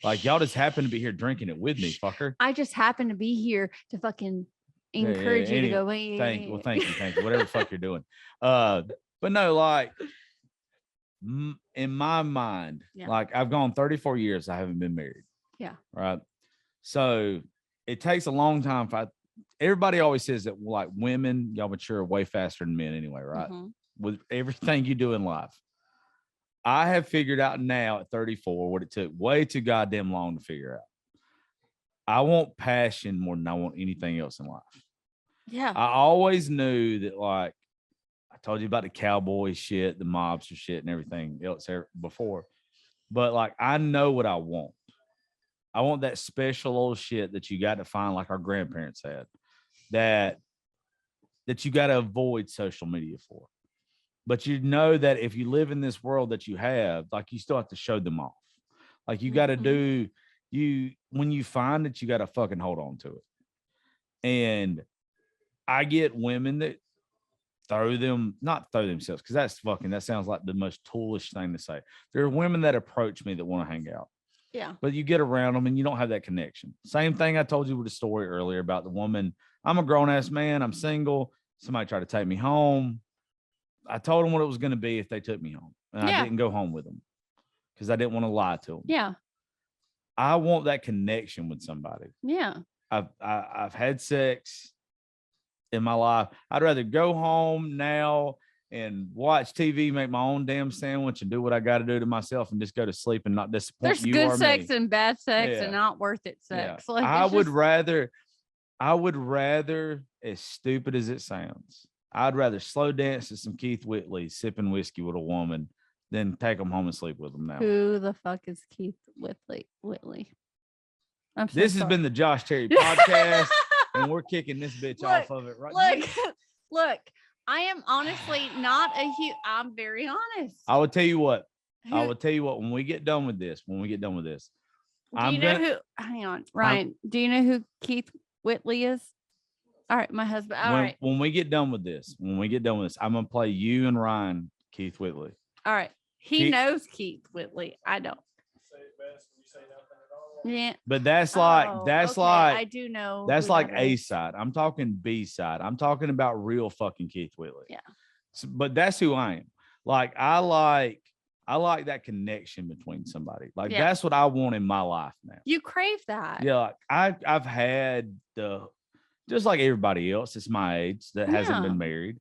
Like, y'all just happen to be here drinking it with me, fucker. I just happen to be here to fucking encourage you to go. Thank you. Whatever the fuck you're doing. But no, like in my mind, like I've gone 34 years. I haven't been married. Yeah. Right. So it takes a long time. Everybody always says that, like, women, y'all mature way faster than men anyway, right? Mm-hmm. With everything you do in life. I have figured out now at 34 what it took way too goddamn long to figure out. I want passion more than I want anything else in life. Yeah. I always knew that, like, I told you about the cowboy shit, the mobster shit, and everything else before. But, like, I know what I want. I want that special old shit that you got to find, like our grandparents had, that you got to avoid social media for. But you know that if you live in this world that you have, like, you still have to show them off. Like, you got to when you find it, you got to fucking hold on to it. And I get women that not throw themselves, because that sounds like the most toolish thing to say. There are women that approach me that want to hang out. Yeah. But you get around them and you don't have that connection. Same thing I told you with the story earlier about the woman. I'm a grown-ass man. I'm single. Somebody tried to take me home. I told them what it was going to be if they took me home. And I didn't go home with them because I didn't want to lie to them. Yeah. I want that connection with somebody. Yeah. I've had sex in my life. I'd rather go home now and watch TV, make my own damn sandwich, and do what I got to do to myself, and just go to sleep and not disappoint you or me. There's good sex and bad sex and not worth it sex. Yeah. Like, I would rather, as stupid as it sounds, I'd rather slow dance to some Keith Whitley sipping whiskey with a woman than take them home and sleep with them now. Who the fuck is Keith Whitley? This has been the Josh Terry podcast, and we're kicking this bitch off of it right now. Look. I am honestly not I'm very honest. I will tell you what. When we get done with this, Do you know who? Hang on, Ryan. Do you know who Keith Whitley is? All right, my husband. All right. When we get done with this, I'm gonna play you and Ryan Keith Whitley. All right. He knows Keith Whitley. I don't. Say it best when you say nothing at all. Yeah. But that's like I do know. That's like that A is. side. I'm talking B side. I'm talking about real fucking Keith Whitley. Yeah. So, but that's who I am. Like I like that connection between somebody. Like that's what I want in my life now. You crave that. Yeah, like I've had just like everybody else, it's my age that hasn't been married.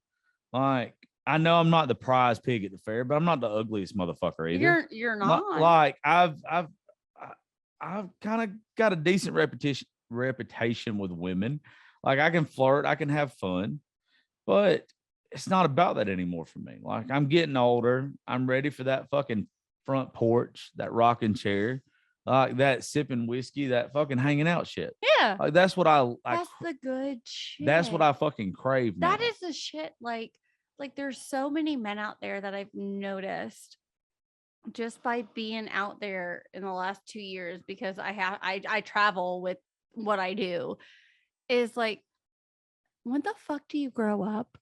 Like I know I'm not the prize pig at the fair, but I'm not the ugliest motherfucker either. You're not. Like I've kind of got a decent reputation with women. Like I can flirt, I can have fun, but it's not about that anymore for me. Like I'm getting older. I'm ready for that fucking front porch, that rocking chair, like that sipping whiskey, that fucking hanging out shit. Yeah. Like that's what that's the good shit. That's what I fucking crave now. That is the shit. Like there's so many men out there that I've noticed just by being out there in the last 2 years, because I travel with what I do, is like, when the fuck do you grow up?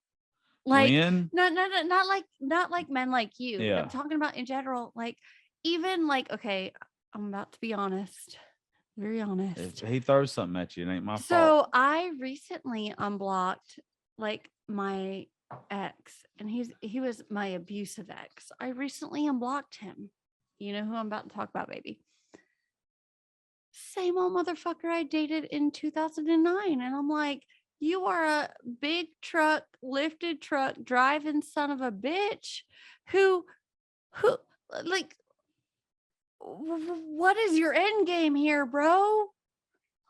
Like not like men like you. Yeah. I'm talking about in general. Like even like, okay, I'm about to be honest, very honest. If he throws something at you, it ain't my fault. So I recently unblocked like my ex, and he was my abusive ex. I recently unblocked him. You know who I'm about to talk about, baby. Same old motherfucker I dated in 2009. And I'm like, you are a big truck, lifted truck driving son of a bitch who like, what is your end game here, bro?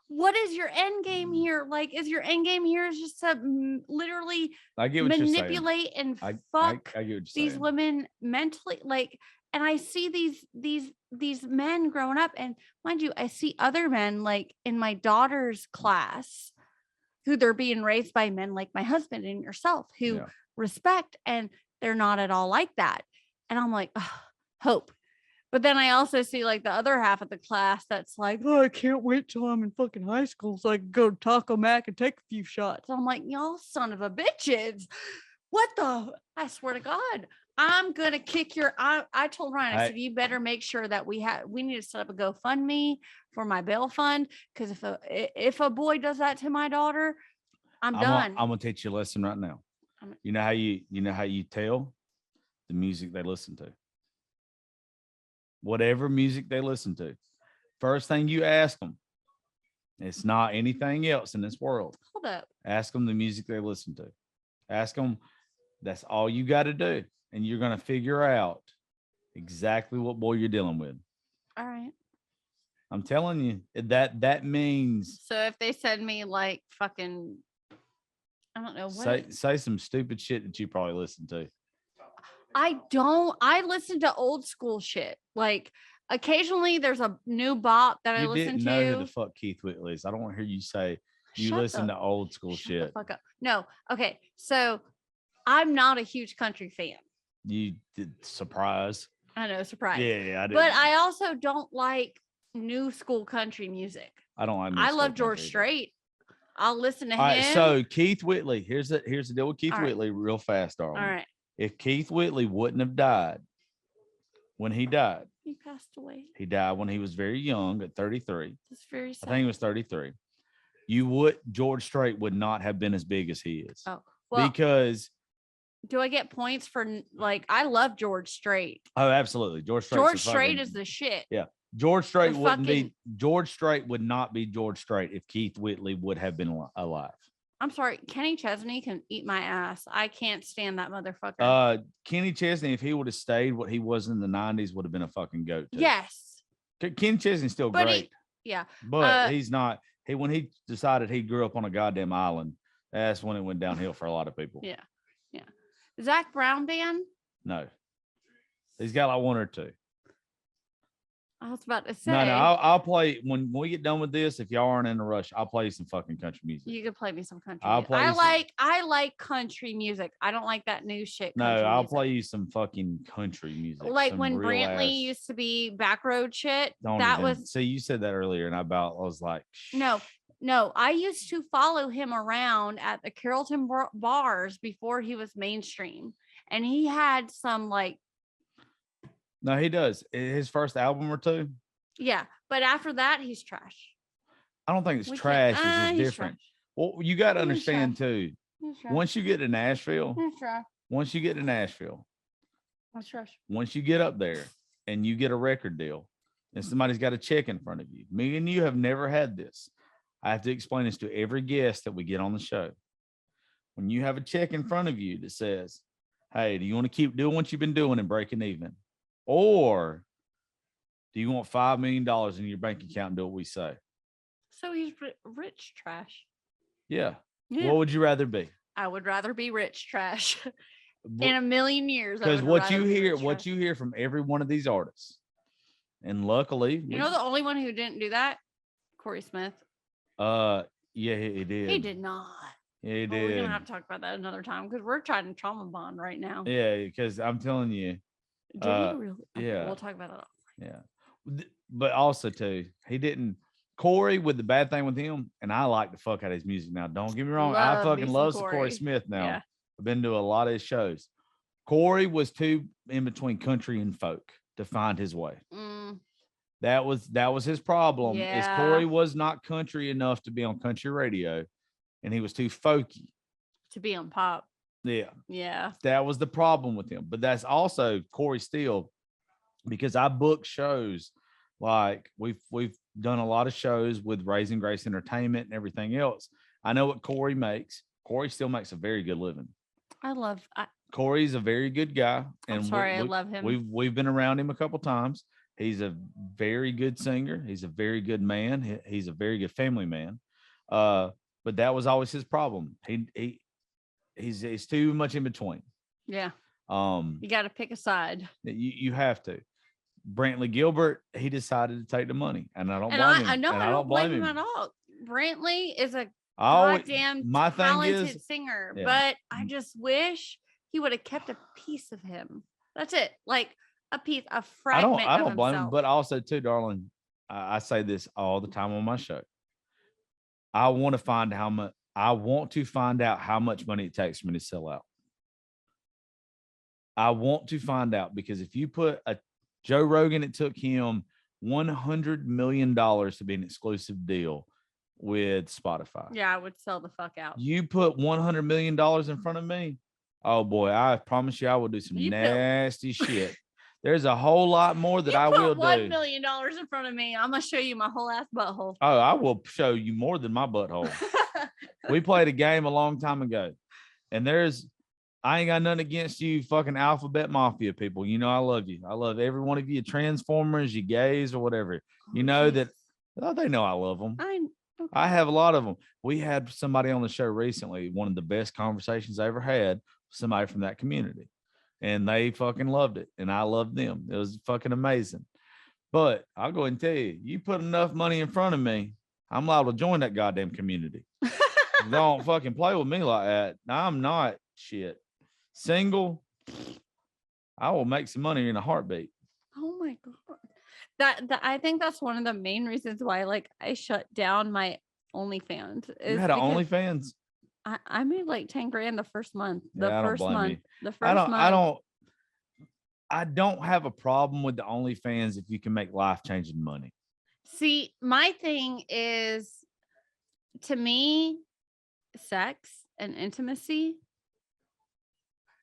What is your end game here? Like, is your end game here is just to literally manipulate and fuck these women mentally? Like, and I see these men growing up, and mind you, I see other men like in my daughter's class who they're being raised by men like my husband and yourself who respect, and they're not at all like that. And I'm like, oh, hope. But then I also see like the other half of the class that's like, oh, I can't wait till I'm in fucking high school so I can go to Taco Mac and take a few shots. I'm like, y'all son of a bitches. What the? I swear to God, I'm going to kick your. I told Ryan, I said, you better make sure that we need to set up a GoFundMe for my bail fund. Because if a boy does that to my daughter, I'm done. I'm going to teach you a lesson right now. You know how you tell the music they listen to? Whatever music they listen to, first thing you ask them, it's not anything else in this world. Hold up. Ask them the music they listen to. Ask them. That's all you got to do. And you're going to figure out exactly what boy you're dealing with. All right. I'm telling you that means. So if they send me like fucking, I don't know what. Say some stupid shit that you probably listen to. I listen to old school shit. Like occasionally there's a new bop that I listen to. You didn't know who the fuck Keith Whitley is. I don't want to hear you say you listen to old school shit. The fuck up. No. Okay. So I'm not a huge country fan. You did surprise. I know, surprise. Yeah, I did. But I also don't like new school country music. I don't like. I love George Strait. I'll listen to him. All right, so Keith Whitley. Here's the deal with Keith Whitley, real fast, darling. All right. If Keith Whitley wouldn't have died when he died, he passed away. He died when he was very young at 33. That's very sad. I think he was 33. George Strait would not have been as big as he is. Oh, well, because do I get points for like, I love George Strait. Oh, absolutely. George Strait is the shit. Yeah. George Strait would not be George Strait if Keith Whitley would have been alive. I'm sorry, Kenny Chesney can eat my ass. I can't stand that motherfucker. Kenny Chesney, if he would have stayed what he was in the 90s, would have been a fucking goat too. Yes. Kenny Chesney's still great. But he's not. When he decided he grew up on a goddamn island, that's when it went downhill for a lot of people. Yeah. Zach Brown band? No. He's got like one or two. I was about to say. No, I'll play when we get done with this. If y'all aren't in a rush, I'll play some fucking country music. You could play me some country. I'll music. play I like country music. I don't like that new shit. No, I'll play you some fucking country music. Like when Brantley used to be backroad shit. See, you said that earlier, and I was like, No, I used to follow him around at the Carrollton bars before he was mainstream, and he had some like. No, he does. His first album or two. Yeah, but after that, he's trash. I don't think it's trash. It's just different. Trash. Well, you got to understand too. Once you get to Nashville, He's trash. once you get to Nashville, That's trash. once you get up there and you get a record deal, and somebody's got a check in front of you. Me and you have never had this. I have to explain this to every guest that we get on the show. When you have a check in front of you that says, "Hey, do you want to keep doing what you've been doing and breaking even? Or do you want $5 million in your bank account and do what we say?" So he's rich trash. Yeah. What would you rather be? I would rather be rich trash. In a million years. Because what you hear from every one of these artists, and luckily, the only one who didn't do that, Corey Smith. Yeah, he did. He did not. Yeah, he did. We're gonna have to talk about that another time because we're trying to trauma bond right now. Yeah, because I'm telling you. Did he really? Okay, yeah, we'll talk about that. Yeah, but also too, he didn't. Corey, with the bad thing with him, and I like the fuck out of his music now. Don't get me wrong, I fucking love Corey Smith now. Yeah. I've been to a lot of his shows. Corey was too in between country and folk to find his way. That was his problem. Yeah. Is Corey was not country enough to be on country radio, and he was too folky to be on pop. Yeah. That was the problem with him. But that's also Corey Steele, because I book shows like we've done a lot of shows with Raising Grace Entertainment and everything else. I know what Corey makes. Corey still makes a very good living. Corey's a very good guy. And I love him. We've been around him a couple times. He's a very good singer. He's a very good man. He's a very good family man. But that was always his problem. He's too much in between. Yeah. You got to pick a side. You have to. Brantley Gilbert, he decided to take the money, and I don't blame him. I know, I don't blame him at all. Brantley is a goddamn talented singer, but I just wish he would have kept a piece of him. That's it, like a fragment. I don't blame him, but also too, darling, I say this all the time on my show. I want to find out how much money it takes for me to sell out. I want to find out, because if you put Joe Rogan, it took him $100 million to be an exclusive deal with Spotify. Yeah, I would sell the fuck out. You put $100 million in front of me. Oh boy, I promise you I will do some nasty shit. There's a whole lot more that I will do. $1 million in front of me. I'm going to show you my whole ass butthole. Oh, I will show you more than my butthole. We played a game a long time ago, and I ain't got nothing against you fucking Alphabet Mafia people. You know, I love you. I love every one of you, Transformers, you gays or whatever. You know that they know I love them. I have a lot of them. We had somebody on the show recently, one of the best conversations I ever had, somebody from that community, and they fucking loved it. And I loved them. It was fucking amazing. But I'll go ahead and tell you, you put enough money in front of me, I'm liable to join that goddamn community. Don't fucking play with me like that. I'm not shit. Single, I will make some money in a heartbeat. Oh my god, I think that's one of the main reasons why I shut down my OnlyFans. You had an OnlyFans? I made like 10 grand the first month. I don't have a problem with the OnlyFans if you can make life-changing money. See, my thing is, to me, sex and intimacy,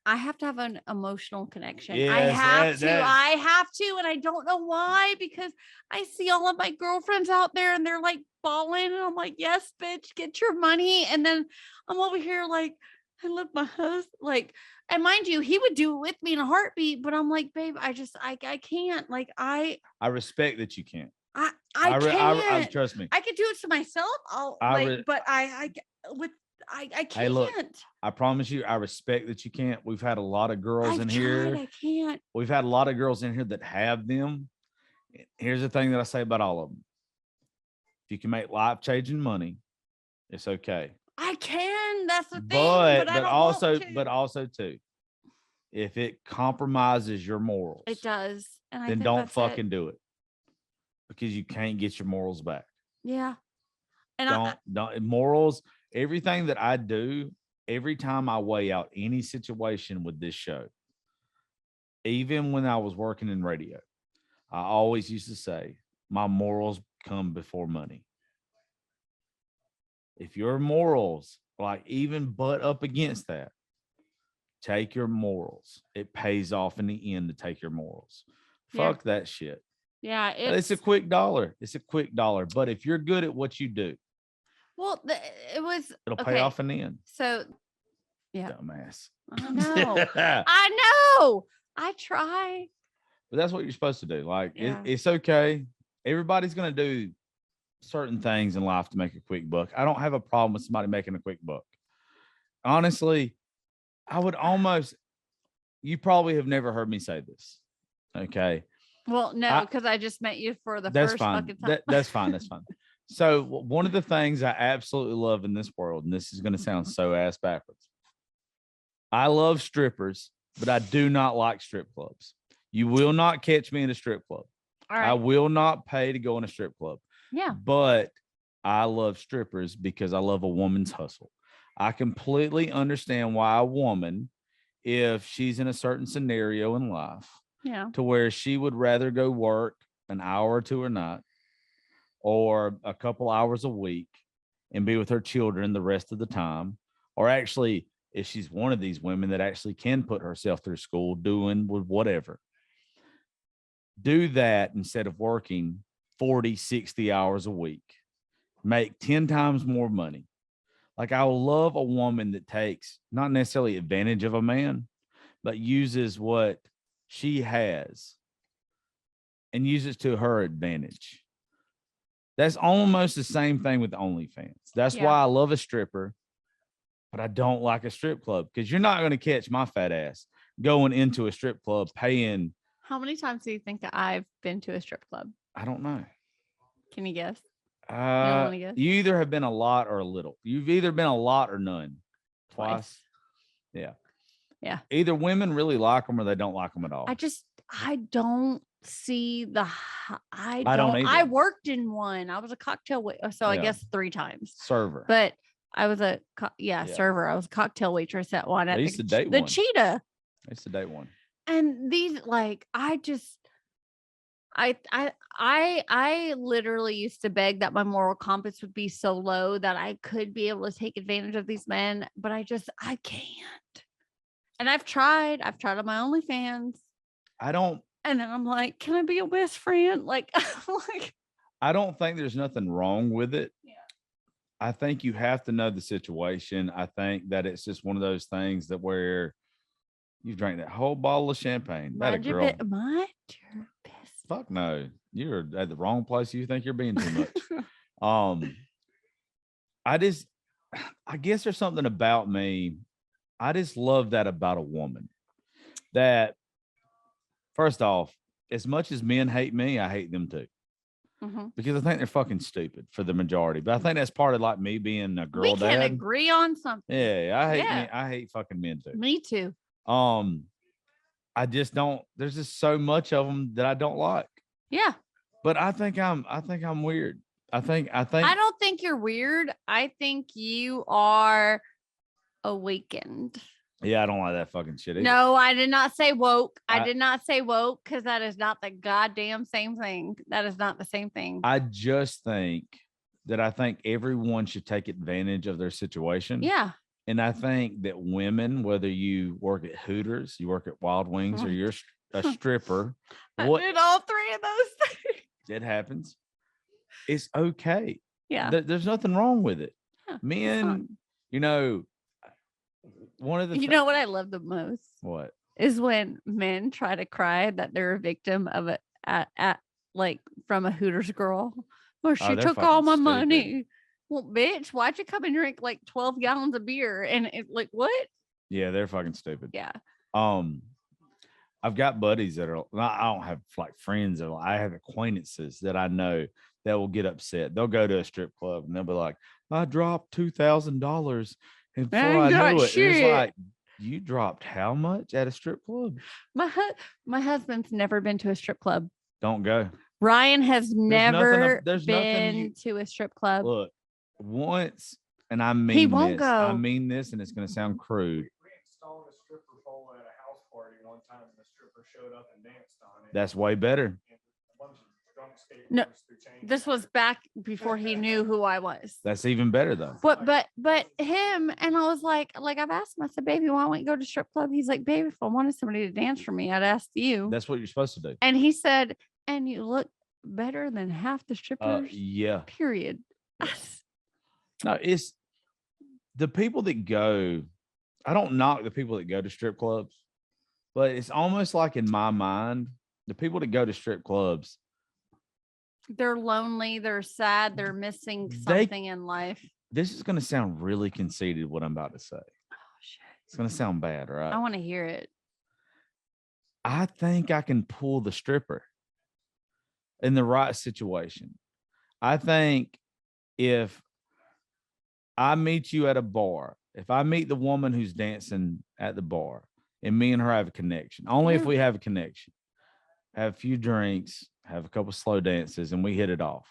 I have to have an emotional connection. Yes, I have to, and I don't know why, because I see all of my girlfriends out there and they're like balling, and I'm like, yes, bitch, get your money. And then I'm over here like, I love my husband, and mind you, he would do it with me in a heartbeat, but I'm like, babe, I can't. I respect that you can't. I can't. Trust me. I could do it to myself. But I can't. Hey, look, I promise you, I respect that you can't. We've had a lot of girls in here. I can't. We've had a lot of girls in here that have them, Here's the thing that I say about all of them. If you can make life-changing money, it's okay. I can. That's the thing. But I don't want to. also too, if it compromises your morals, It does. And I then think don't that's fucking it. do it, because you can't get your morals back. Yeah. And Don't morals. Everything that I do, every time I weigh out any situation with this show, even when I was working in radio, I always used to say my morals come before money. If your morals like even butt up against that, take your morals. It pays off in the end to take your morals. Fuck that shit. Yeah, It's a quick dollar. It's a quick dollar. But if you're good at what you do, well, it'll pay off in the end. So, yeah, dumbass. I know. I know. I try. But that's what you're supposed to do. Like it's okay. Everybody's gonna do certain things in life to make a quick buck. I don't have a problem with somebody making a quick buck. Honestly, I would almost. You probably have never heard me say this. Okay. Well, no, because I just met you for the first fucking time. That's fine. That's fine. So one of the things I absolutely love in this world, and this is going to sound so ass backwards. I love strippers, but I do not like strip clubs. You will not catch me in a strip club. All right. I will not pay to go in a strip club. Yeah. But I love strippers because I love a woman's hustle. I completely understand why a woman, if she's in a certain scenario in life, to where she would rather go work an hour or two a night or a couple hours a week and be with her children the rest of the time. Or actually, if she's one of these women that actually can put herself through school doing whatever, do that instead of working 40, 60 hours a week, make 10 times more money. Like I love a woman that takes not necessarily advantage of a man, but uses what she has and uses to her advantage. That's almost the same thing with OnlyFans. That's why I love a stripper, but I don't like a strip club, because you're not going to catch my fat ass going into a strip club paying. How many times do you think that I've been to a strip club? I don't know. Can you guess? You don't want to guess? You either have been a lot or a little. You've either been a lot or none. Twice. Yeah. Yeah. Either women really like them or they don't like them at all. I don't see I don't either. I worked in one. I was a cocktail so I guess 3 times. Server. But I was a server. I was a cocktail waitress at one. I used to date the one. Cheetah. I used to date one. And these I literally used to beg that my moral compass would be so low that I could be able to take advantage of these men, but I can't. And I've tried on my OnlyFans. And then I'm like, can I be your best friend? Like, I don't think there's nothing wrong with it. Yeah. I think you have to know the situation. I think that it's just one of those things that where you drank that whole bottle of champagne. Mind your business. Fuck no. You're at the wrong place. You think you're being too much. I guess there's something about me. I just love that about a woman. That first off, as much as men hate me, I hate them too. Mm-hmm. Because I think they're fucking stupid for the majority. But I think that's part of like me being a girl dad. We can agree on something. Yeah, I hate fucking men too. Me too. I just don't. There's just so much of them that I don't like. Yeah. But I think I'm weird. I don't think you're weird. I think you are awakened. Yeah, I don't like that fucking shit either. No, I did not say woke. I did not say woke, because that is not the goddamn same thing. That is not the same thing. I just think that everyone should take advantage of their situation. Yeah. And I think that women, whether you work at Hooters, you work at Wild Wings, or you're a stripper, I did all 3 of those things. It happens. It's okay. Yeah. There's nothing wrong with it. Yeah, men, one of the know what I love the most? What? Is when men try to cry that they're a victim of from a Hooters girl. Or she took all my money. Well, bitch, why'd you come and drink like 12 gallons of beer? And it's like, what? Yeah, they're fucking stupid. Yeah. I've got buddies that are, I don't have like friends, or I have acquaintances that I know that will get upset. They'll go to a strip club and they'll be like, I dropped $2,000. And before I knew it, it's like, you dropped how much at a strip club? My husband's never been to a strip club. Don't go. Ryan has never there's been to a strip club. Look, once, and I mean He won't this, go. I mean this, and it's going to sound crude. We installed a stripper pole at a house party one time, and the stripper showed up and danced on it. That's way better. No, this was back before he knew who I was. That's even better though. But him, and I was like I've asked him, I said, baby, why don't we go to strip club? He's like, baby, if I wanted somebody to dance for me, I'd ask you. That's what you're supposed to do. And he said, and you look better than half the strippers. Yeah. Period. No, it's the people that go. I don't knock the people that go to strip clubs, but it's almost like in my mind, the people that go to strip clubs, they're lonely, they're sad, they're missing something in life. This is going to sound really conceited, what I'm about to say. Oh, shit. It's going to sound bad, right? I want to hear it. I think I can pull the stripper in the right situation. I think if I meet you at a bar, if I meet the woman who's dancing at the bar and me and her have a connection, only if we have a connection, have a few drinks, have a couple slow dances, and we hit it off.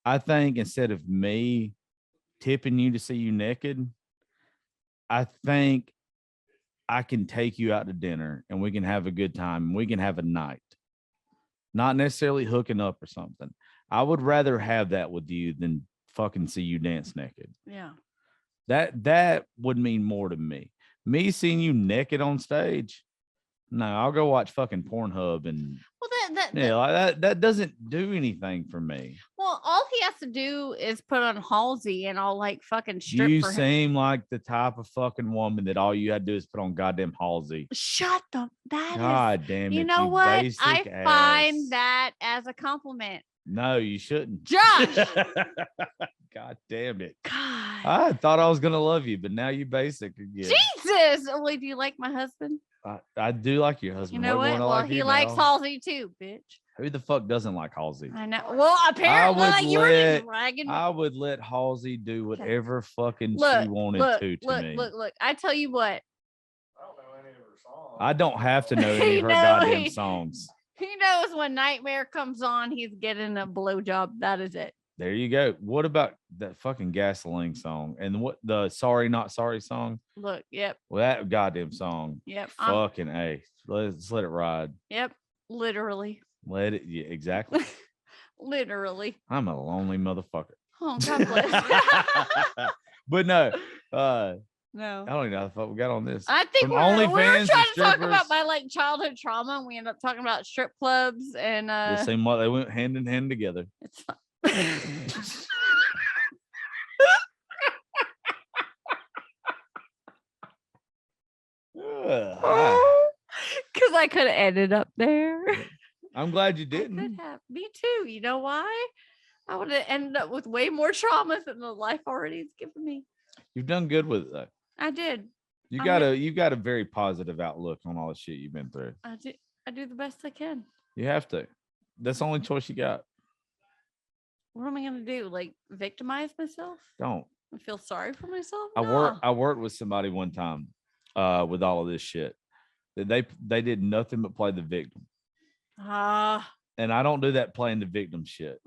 I think instead of me tipping you to see you naked, I think I can take you out to dinner and we can have a good time and we can have a night. Not necessarily hooking up or something. I would rather have that with you than fucking see you dance naked. Yeah. That would mean more to me. Me seeing you naked on stage, no, I'll go watch fucking Pornhub and that doesn't do anything for me. Well, all he has to do is put on Halsey and I'll like fucking strip you for him. Seem like the type of fucking woman that all you had to do is put on goddamn Halsey. Shut the God damn it. You know what? I find that as a compliment. No, you shouldn't. Josh. God damn it. God. I thought I was gonna love you, but now you basic again. Jesus. Well, do you like my husband? I do like your husband. You know what? Well, he likes Halsey too, bitch. Who the fuck doesn't like Halsey? I know. Well, apparently you were dragging. I would let Halsey do whatever fucking she wanted to me. Look. I tell you what. I don't know any of her songs. I don't have to know any of her goddamn songs. He knows when Nightmare comes on, he's getting a blowjob. That is it. There you go. What about that fucking Gasoline song? And what the Sorry Not Sorry song? Look, yep. Well, that goddamn song. Yep. Fucking A. Let's let it ride. Yep. Literally. Let it. Yeah, exactly. Literally. I'm a lonely motherfucker. Oh, God bless. But no. No. I don't even know how the fuck we got on this. I think From we were trying to talk strippers, about my like childhood trauma, and we ended up talking about strip clubs and it seemed like they went hand in hand together. It's fun. Because I could have ended up there. I'm glad you didn't. I could have. Me too. You know why? I would have ended up with way more traumas than the life already has given me. You've done good with it though. I did. You got a very positive outlook on all the shit you've been through. I do the best I can. You have to. That's the only choice you got. What am I gonna do? Like victimize myself? Don't. I feel sorry for myself. I worked with somebody one time with all of this shit. They did nothing but play the victim. And I don't do that playing the victim shit.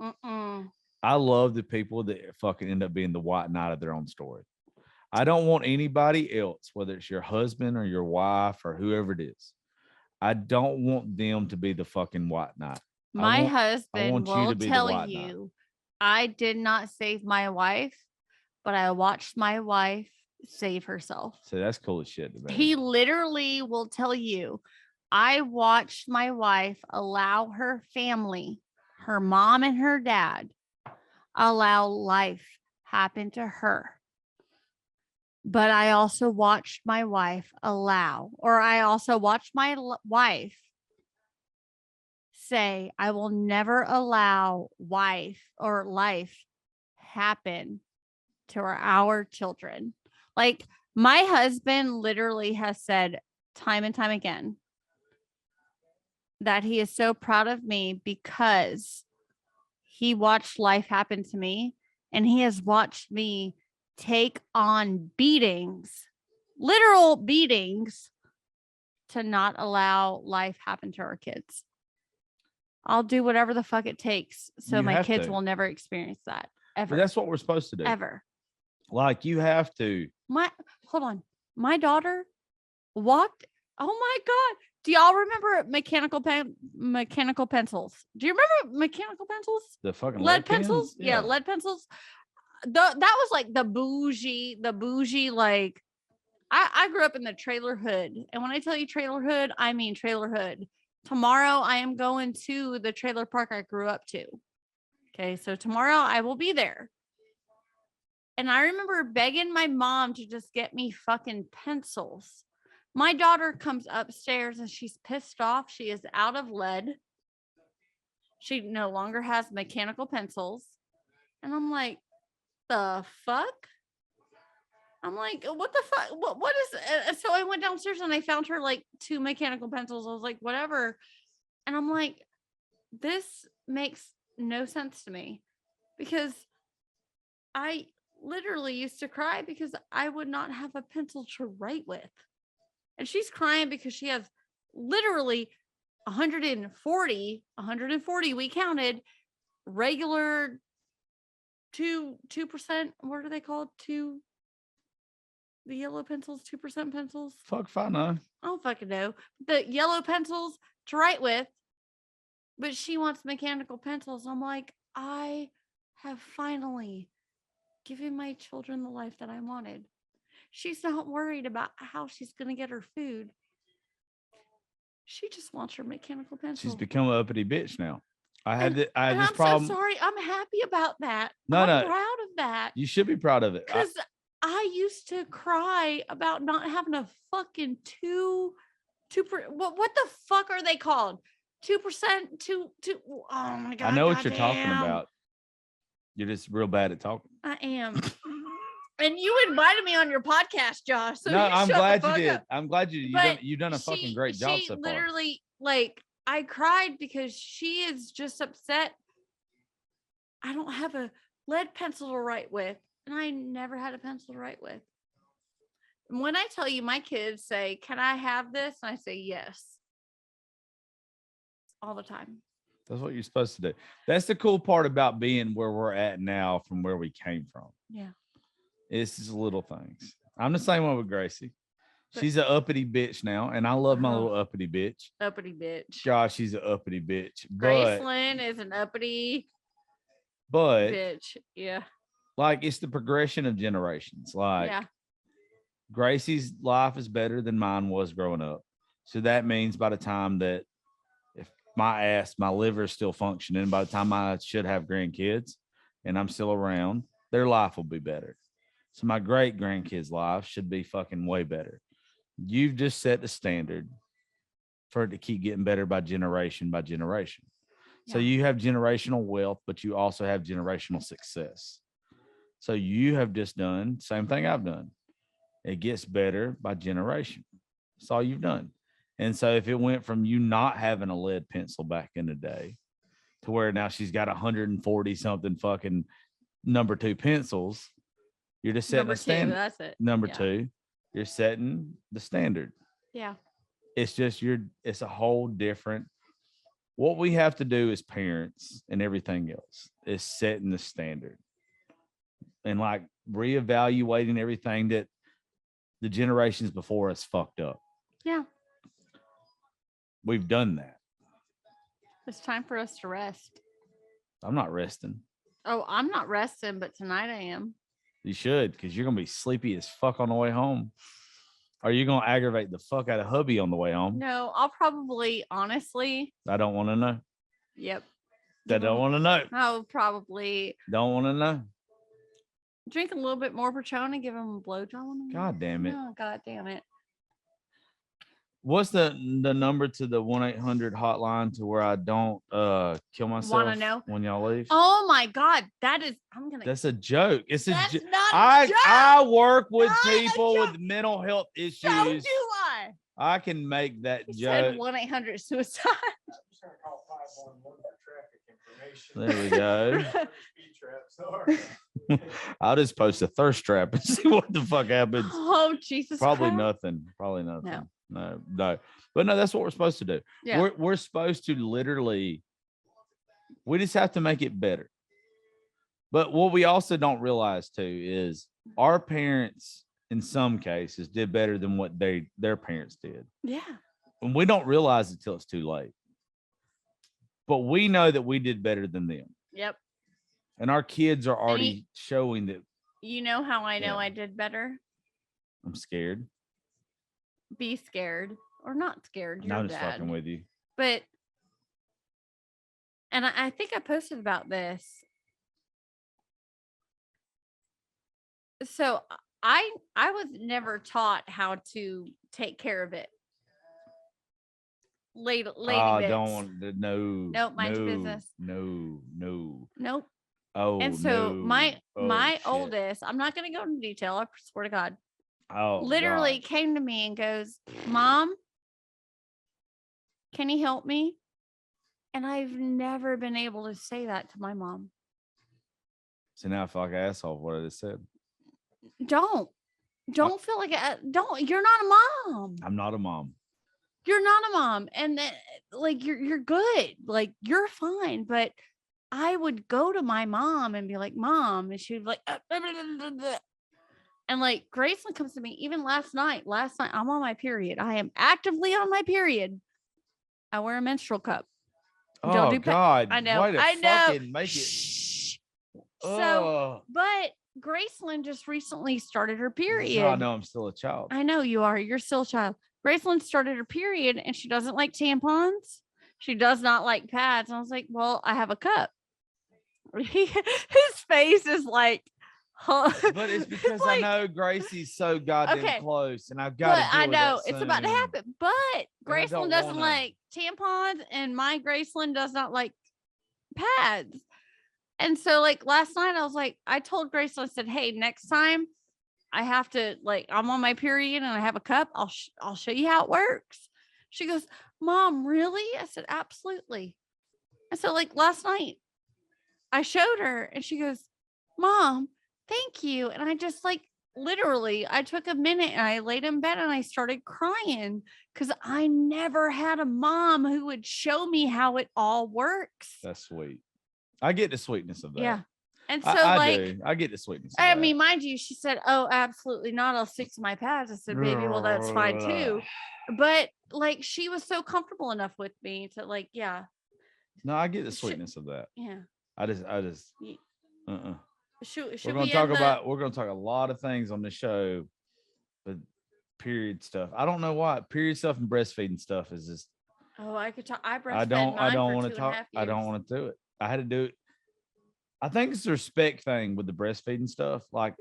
I love the people that fucking end up being the white knight of their own story. I don't want anybody else, whether it's your husband or your wife or whoever it is. I don't want them to be the fucking white knight. My husband will tell you, I did not save my wife, but I watched my wife save herself. So that's cool as shit. He literally will tell you, I watched my wife allow her family, her mom and her dad, allow life happen to her. But I also watched my wife wife say, I will never allow wife or life happen to our children. Like my husband literally has said time and time again, that he is so proud of me because he watched life happen to me, and he has watched me take on beatings, literal beatings, to not allow life happen to our kids. I'll do whatever the fuck it takes so You my have kids to. will never experience that ever. But that's what we're supposed to do. Ever. Like, you have to. Hold on. My daughter walked. Oh my God. Do y'all remember mechanical pencils? Do you remember mechanical pencils? The fucking Lead pens? pencils? Yeah, lead pencils. That was like the bougie, like I grew up in the trailer hood. And when I tell you trailer hood, I mean trailer hood. Tomorrow I am going to the trailer park I grew up to. Okay, so tomorrow I will be there. And I remember begging my mom to just get me fucking pencils. My daughter comes upstairs and she's pissed off. She is out of lead. She no longer has mechanical pencils. And I'm like, the fuck? I'm like, what the fuck? What is it? So I went downstairs and I found her like 2 mechanical pencils. I was like, whatever. And I'm like, this makes no sense to me, because I literally used to cry because I would not have a pencil to write with. And she's crying because she has literally 140, we counted regular 2%. What are they called? The yellow pencils, 2% pencils. Fuck if I know. I don't fucking know. The yellow pencils to write with, but she wants mechanical pencils. I'm like, I have finally given my children the life that I wanted. She's not worried about how she's going to get her food. She just wants her mechanical pencil. She's become an uppity bitch now. I had this I'm problem. So sorry. I'm happy about that. No, I'm proud of that. You should be proud of it. Because I used to cry about not having a fucking what the fuck are they called? 2%, oh my God. I know what you're talking about. You're just real bad at talking. I am. And you invited me on your podcast, Josh. So no, I'm glad you did. Up. I'm glad you've done a fucking great job so far. Literally, like, I cried because she is just upset. I don't have a lead pencil to write with. And I never had a pencil to write with. And when I tell you, my kids say, can I have this? And I say, yes. All the time. That's what you're supposed to do. That's the cool part about being where we're at now from where we came from. Yeah. It's just little things. I'm the same one with Gracie. She's an uppity bitch now, and I love my little uppity bitch. Uppity bitch. Gosh, she's an uppity bitch. Gracelyn is an uppity bitch. Yeah. Like, it's the progression of generations. Like, yeah. Gracie's life is better than mine was growing up. So that means by the time that if my liver is still functioning, by the time I should have grandkids and I'm still around, their life will be better. So my great grandkids' life should be fucking way better. You've just set the standard for it to keep getting better by generation by generation. Yeah. So you have generational wealth, but you also have generational success. So you have just done the same thing I've done. It gets better by generation. That's all you've done. And so if it went from you not having a lead pencil back in the day to where now she's got 140 something fucking number 2 pencils, you're just setting the standard. That's it. Number 2, you're setting the standard. Yeah. It's just it's a whole different. What we have to do as parents and everything else is setting the standard and like reevaluating everything that the generations before us fucked up. Yeah. We've done that. It's time for us to rest. I'm not resting. Oh, I'm not resting, but tonight I am. You should, because you're going to be sleepy as fuck on the way home. Are you going to aggravate the fuck out of hubby on the way home? No, I'll probably, honestly. I don't want to know. Yep. I don't want to know. I'll probably. Don't want to know. Drink a little bit more Patron and give him a blowjob. God damn it. Oh, God damn it. What's the number to the 1-800 hotline to where I don't kill myself? Want to know when y'all leave? Oh my God, that's a joke. It's a joke. I work with people with mental health issues. So do I. I can make that He joke. said 1-800 suicide. 911 for traffic information. There we go. Speed traps are. I'll just post a thirst trap and see what the fuck happens. Oh, Jesus Probably Christ. nothing. Probably nothing. No. But no, that's what we're supposed to do. Yeah. We're supposed to literally, we just have to make it better. But what we also don't realize too is our parents, in some cases, did better than what their parents did. Yeah. And we don't realize it till it's too late. But we know that we did better than them. Yep. And our kids are already showing that. You know how I know Yeah. I did better? I'm scared. Be scared or not scared. No, You're I'm just dad. fucking with you. But, and I think I posted about this. So I was never taught how to take care of it. Lady bits. Don't want to. No. Nope, mind your business. No. Nope. Oh, And so no. my Shit. oldest, I'm not going to go into detail. I swear to God. Oh, Literally God. came to me and goes, "Mom, can you help me?" And I've never been able to say that to my mom. So now I feel like an asshole for what I just said. Don't feel like you're not a mom. I'm not a mom. You're not a mom. And then, like, you're good. Like, you're fine. But I would go to my mom and be like, "Mom," and she would be like, and like Graceland comes to me even last night. I'm on my period. I am actively on my period. I wear a menstrual cup. Oh, God. I know. Way to I know. fucking make it. Shh. So, Oh. but Graceland just recently started her period. I know I'm still a child. I know you are. You're still a child. Graceland started her period and she doesn't like tampons. She does not like pads. And I was like, "Well, I have a cup." His face is like, huh? But it's because like, I know Gracie's so goddamn Okay. close, and I've got to. I know it's about to happen. But I Graceland don't doesn't wanna. like tampons, and my Graceland does not like pads. And so, like last night, I was like, I told Graceland, I said, "Hey, next time I have to, like, I'm on my period and I have a cup, I'll show you how it works." She goes, "Mom, really?" I said, "Absolutely." And so, like last night, I showed her, and she goes, "Mom, thank you." And I just like literally, I took a minute and I laid in bed and I started crying because I never had a mom who would show me how it all works. That's sweet. I get the sweetness of that. Yeah. And so, I do. I get the sweetness. I mean, mind you, she said, "Oh, absolutely not. I'll stick to my pads." I said, "Baby, well, that's fine too." But like, she was so comfortable enough with me to like, yeah. No, I get the sweetness of that. Yeah. I just. Should We're gonna talk a lot of things on the show, but period stuff. I don't know why period stuff and breastfeeding stuff is just. Oh, I could talk. I breastfed I don't want to talk. I don't want to do it. I had to do it. I think it's a respect thing with the breastfeeding stuff. Like,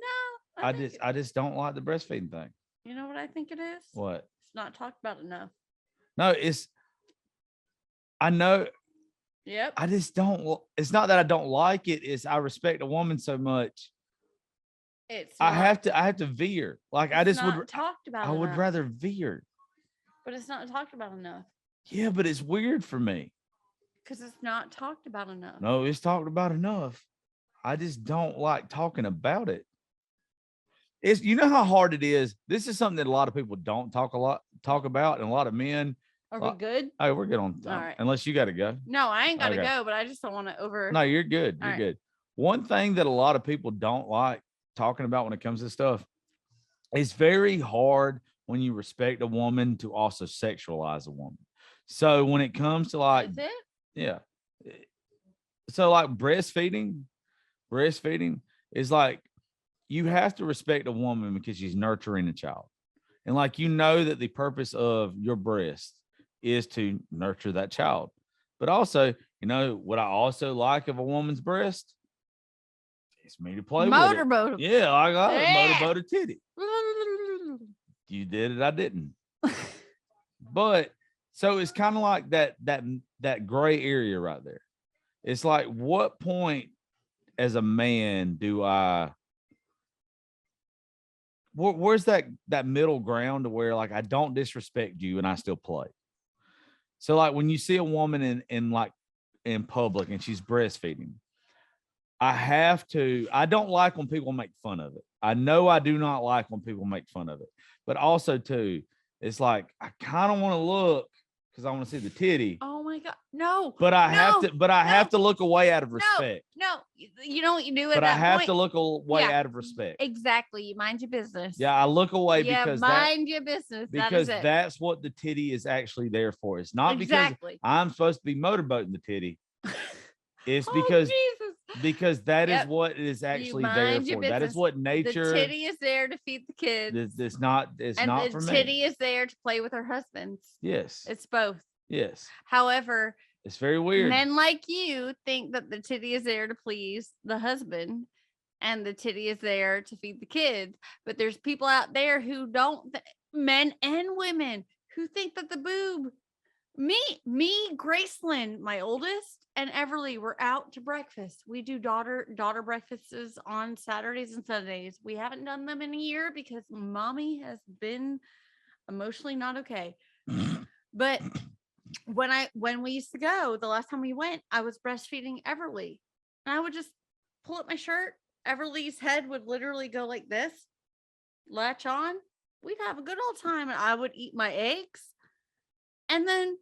no, I just don't like the breastfeeding thing. You know what I think it is? What? It's not talked about enough. No, I know. Yep. I just don't. It's not that I don't like it. It's I respect a woman so much. I have to veer. Like I just would talked about. I would rather veer. But it's not talked about enough. Yeah, but it's weird for me. Because it's not talked about enough. No, it's talked about enough. I just don't like talking about it. It's you know how hard it is. This is something that a lot of people don't talk about, and a lot of men. Are we good? Oh, we're good on time. All right. Unless you got to go. No, I ain't got to go, but I just don't want to over. No, you're good. You're good. One thing that a lot of people don't like talking about when it comes to stuff, it's very hard when you respect a woman to also sexualize a woman. So when it comes to like, is it? Yeah. So like breastfeeding is like you have to respect a woman because she's nurturing a child. And like you know that the purpose of your breast is to nurture that child. But also, you know what I also like of a woman's breast? It's me to play with it. Motorboat. Yeah, I got a motorboat a titty. You did it, I didn't. But so it's kind of like that gray area right there. It's like, what point as a man do I? Where's that middle ground to where like I don't disrespect you and I still play? So like when you see a woman in like in public and she's breastfeeding, I don't like when people make fun of it. I know I do not like when people make fun of it, but also too, it's like, I kind of want to look because I want to see the titty. Oh my God. No. But I no, have to look away out of respect. No. You know what you do at But that I have point? to look away out of respect. Exactly. You mind your business. Yeah, I look away Yeah, because mind your business. because that is it. that's what the titty is actually there for. It's not Exactly. because I'm supposed to be motorboating the titty. It's Oh, because Jesus. that is Yep. what it is actually You there mind your for. That is business. what The nature. titty is there to feed the kids. It's not the for me. titty is there to play with her husbands. Yes. It's both. Yes. However, it's very weird. Men like you think that the titty is there to please the husband and the titty is there to feed the kids. But there's people out there who don't, men and women, who think that the boob, me, Gracelyn, my oldest, and Everly, we're out to breakfast. We do daughter breakfasts on Saturdays and Sundays. We haven't done them in a year because mommy has been emotionally not okay. But when we used to go, the last time we went, I was breastfeeding Everly, and I would just pull up my shirt. Everly's head would literally go like this, latch on. We'd have a good old time, and I would eat my eggs. And then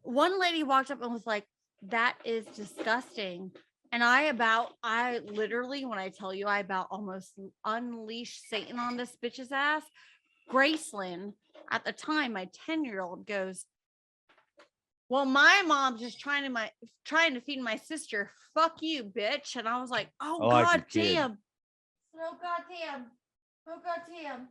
one lady walked up and was like, "That is disgusting." And I literally, when I tell you, I about almost unleashed Satan on this bitch's ass. Gracelyn, at the time, my 10-year-old goes, "Well, my mom's just trying to feed my sister. Fuck you, bitch." And I was like, "Oh, God damn. Oh, God damn. Oh, God damn."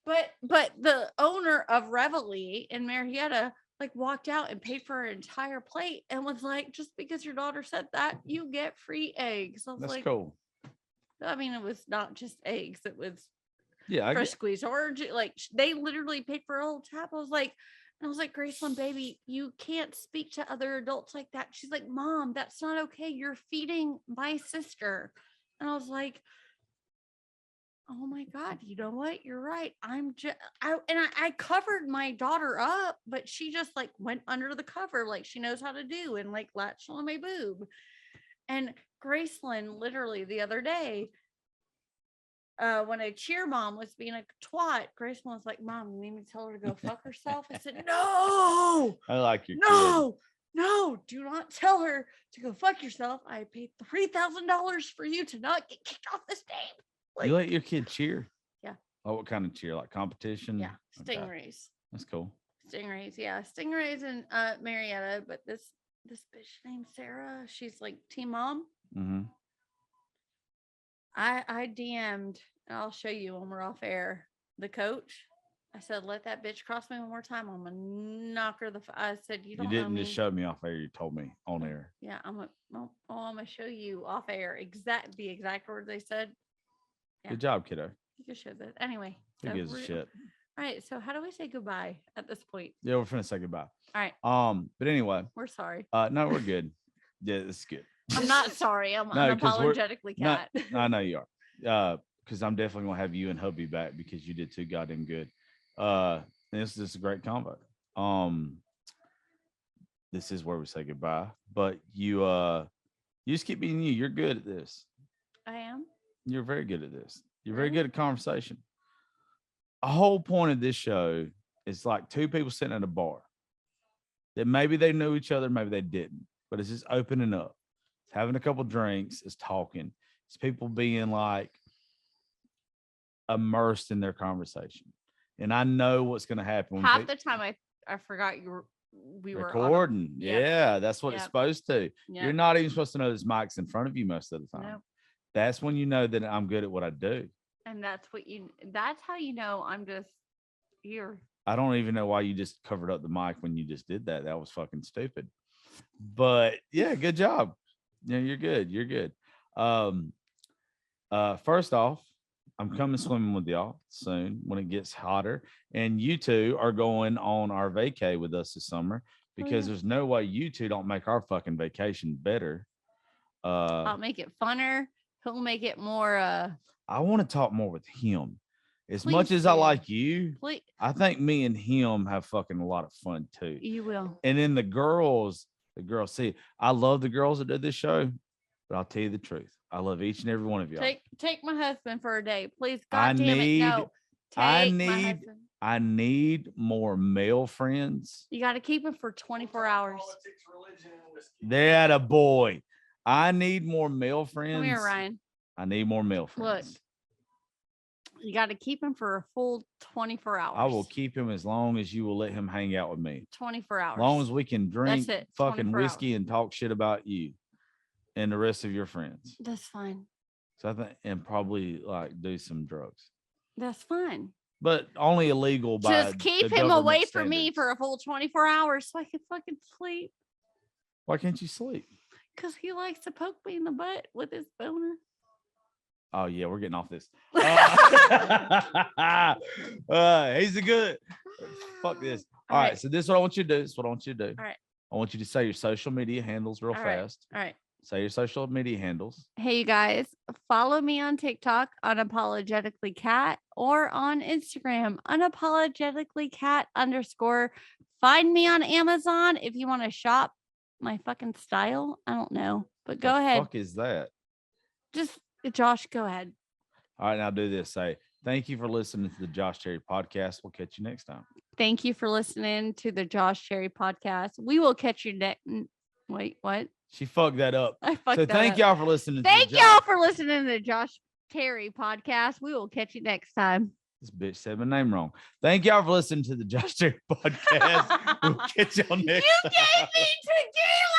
But the owner of Reveille in Marietta like walked out and paid for her entire plate and was like, "Just because your daughter said that, you get free eggs." I was That's like, cool. I mean, it was not just eggs. It was fresh squeezed orange. Like, they literally paid for a whole tap. I was like, "Gracelyn, baby, you can't speak to other adults like that." She's like, "Mom, that's not okay. You're feeding my sister." And I was like, "Oh my God, you know what? You're right. I covered my daughter up, but she just like went under the cover like she knows how to do and like latched on my boob." And Gracelyn literally the other day, when a cheer mom was being a twat, Gracelyn was like, "Mom, you need me to tell her to go fuck herself?" I said, "No, I like your no, do not tell her to go fuck yourself. I paid $3,000 for you to not get kicked off this team." Like, you let your kid cheer? Yeah. Oh, what kind of cheer? Like competition? Yeah, Stingrays. Okay. That's cool. Stingrays, yeah, Stingrays in Marietta. But this bitch named Sarah, she's like team mom. Mm-hmm. I DM'd, and I'll show you when we're off air, the coach. I said, "Let that bitch cross me one more time, I'm gonna knock her I said, "You don't know me." You didn't just show me off air, you told me on air. Yeah, I'm gonna show you off air the exact words they said. Yeah. Good job, kiddo. You can show this anyway. Who gives a shit? All right, so how do we say goodbye at this point? Yeah, we're finna say goodbye. All right. But anyway, we're sorry. No, we're good. Yeah, it's good. I'm not sorry. I'm unapologetically cat. No, I know you are. Because I'm definitely gonna have you and hubby back because you did too goddamn good. This is a great combo. This is where we say goodbye. But you just keep being you. You're good at this. I am. You're very good at this. You're very good at conversation. A whole point of this show is like two people sitting at a bar that maybe they knew each other, maybe they didn't, but it's just opening up. It's having a couple drinks, it's talking. It's people being like immersed in their conversation. And I know what's going to happen. Half the time I forgot we were recording. Yeah, that's what it's supposed to. Yep. You're not even supposed to know this mic's in front of you most of the time. Nope. That's when you know that I'm good at what I do. And that's how you know I'm just here. I don't even know why you just covered up the mic when you just did that. That was fucking stupid. But yeah, good job. Yeah, you're good. You're good. First off, I'm coming swimming with y'all soon when it gets hotter. And you two are going on our vacay with us this summer because there's no way you two don't make our fucking vacation better. I'll make it funner. He'll make it more. I want to talk more with him. As much as I like you, I think me and him have fucking a lot of fun too. You will. And then the girls, The girls, see, I love the girls that do this show, but I'll tell you the truth. I love each and every one of y'all. Take my husband for a day, please. I God damn it, no. need- My husband. I need more male friends. You got to keep him for 24 hours. Politics, religion, and whiskey. That a boy. I need more male friends. Come here, Ryan. I need more male friends. Look, you got to keep him for a full 24 hours. I will keep him as long as you will let him hang out with me. 24 hours. As long as we can drink That's it, fucking 24 whiskey and talk shit about you and the rest of your friends. That's fine. So I think, and probably like do some drugs, That's fine. but only illegal by Just keep the him away government from me standards. for a full 24 hours so I can fucking sleep. Why can't you sleep? Because he likes to poke me in the butt with his boner. Oh yeah, we're getting off this. He's a good. Fuck this. All right. So this is what I want you to do. This is what I want you to do. All right. I want you to say your social media handles real All right. fast. All right. Say your social media handles. Hey, you guys, follow me on TikTok, unapologetically cat, or on Instagram, unapologetically cat _. Find me on Amazon if you want to shop my fucking style. I don't know, but go ahead. Fuck is that? Just Josh, go ahead. All right, now do this. Say thank you for listening to the Josh Terry podcast. We'll catch you next time. Thank you for listening to the Josh Cherry podcast. We will catch you next. Wait, what? She fucked that up. I fucked So that thank up. y'all for listening. Thank y'all for listening to the Josh Terry podcast. We will catch you next time. This bitch said my name wrong. Thank y'all for listening to the Josh Terry podcast. We'll catch y'all next time. You gave me tequila.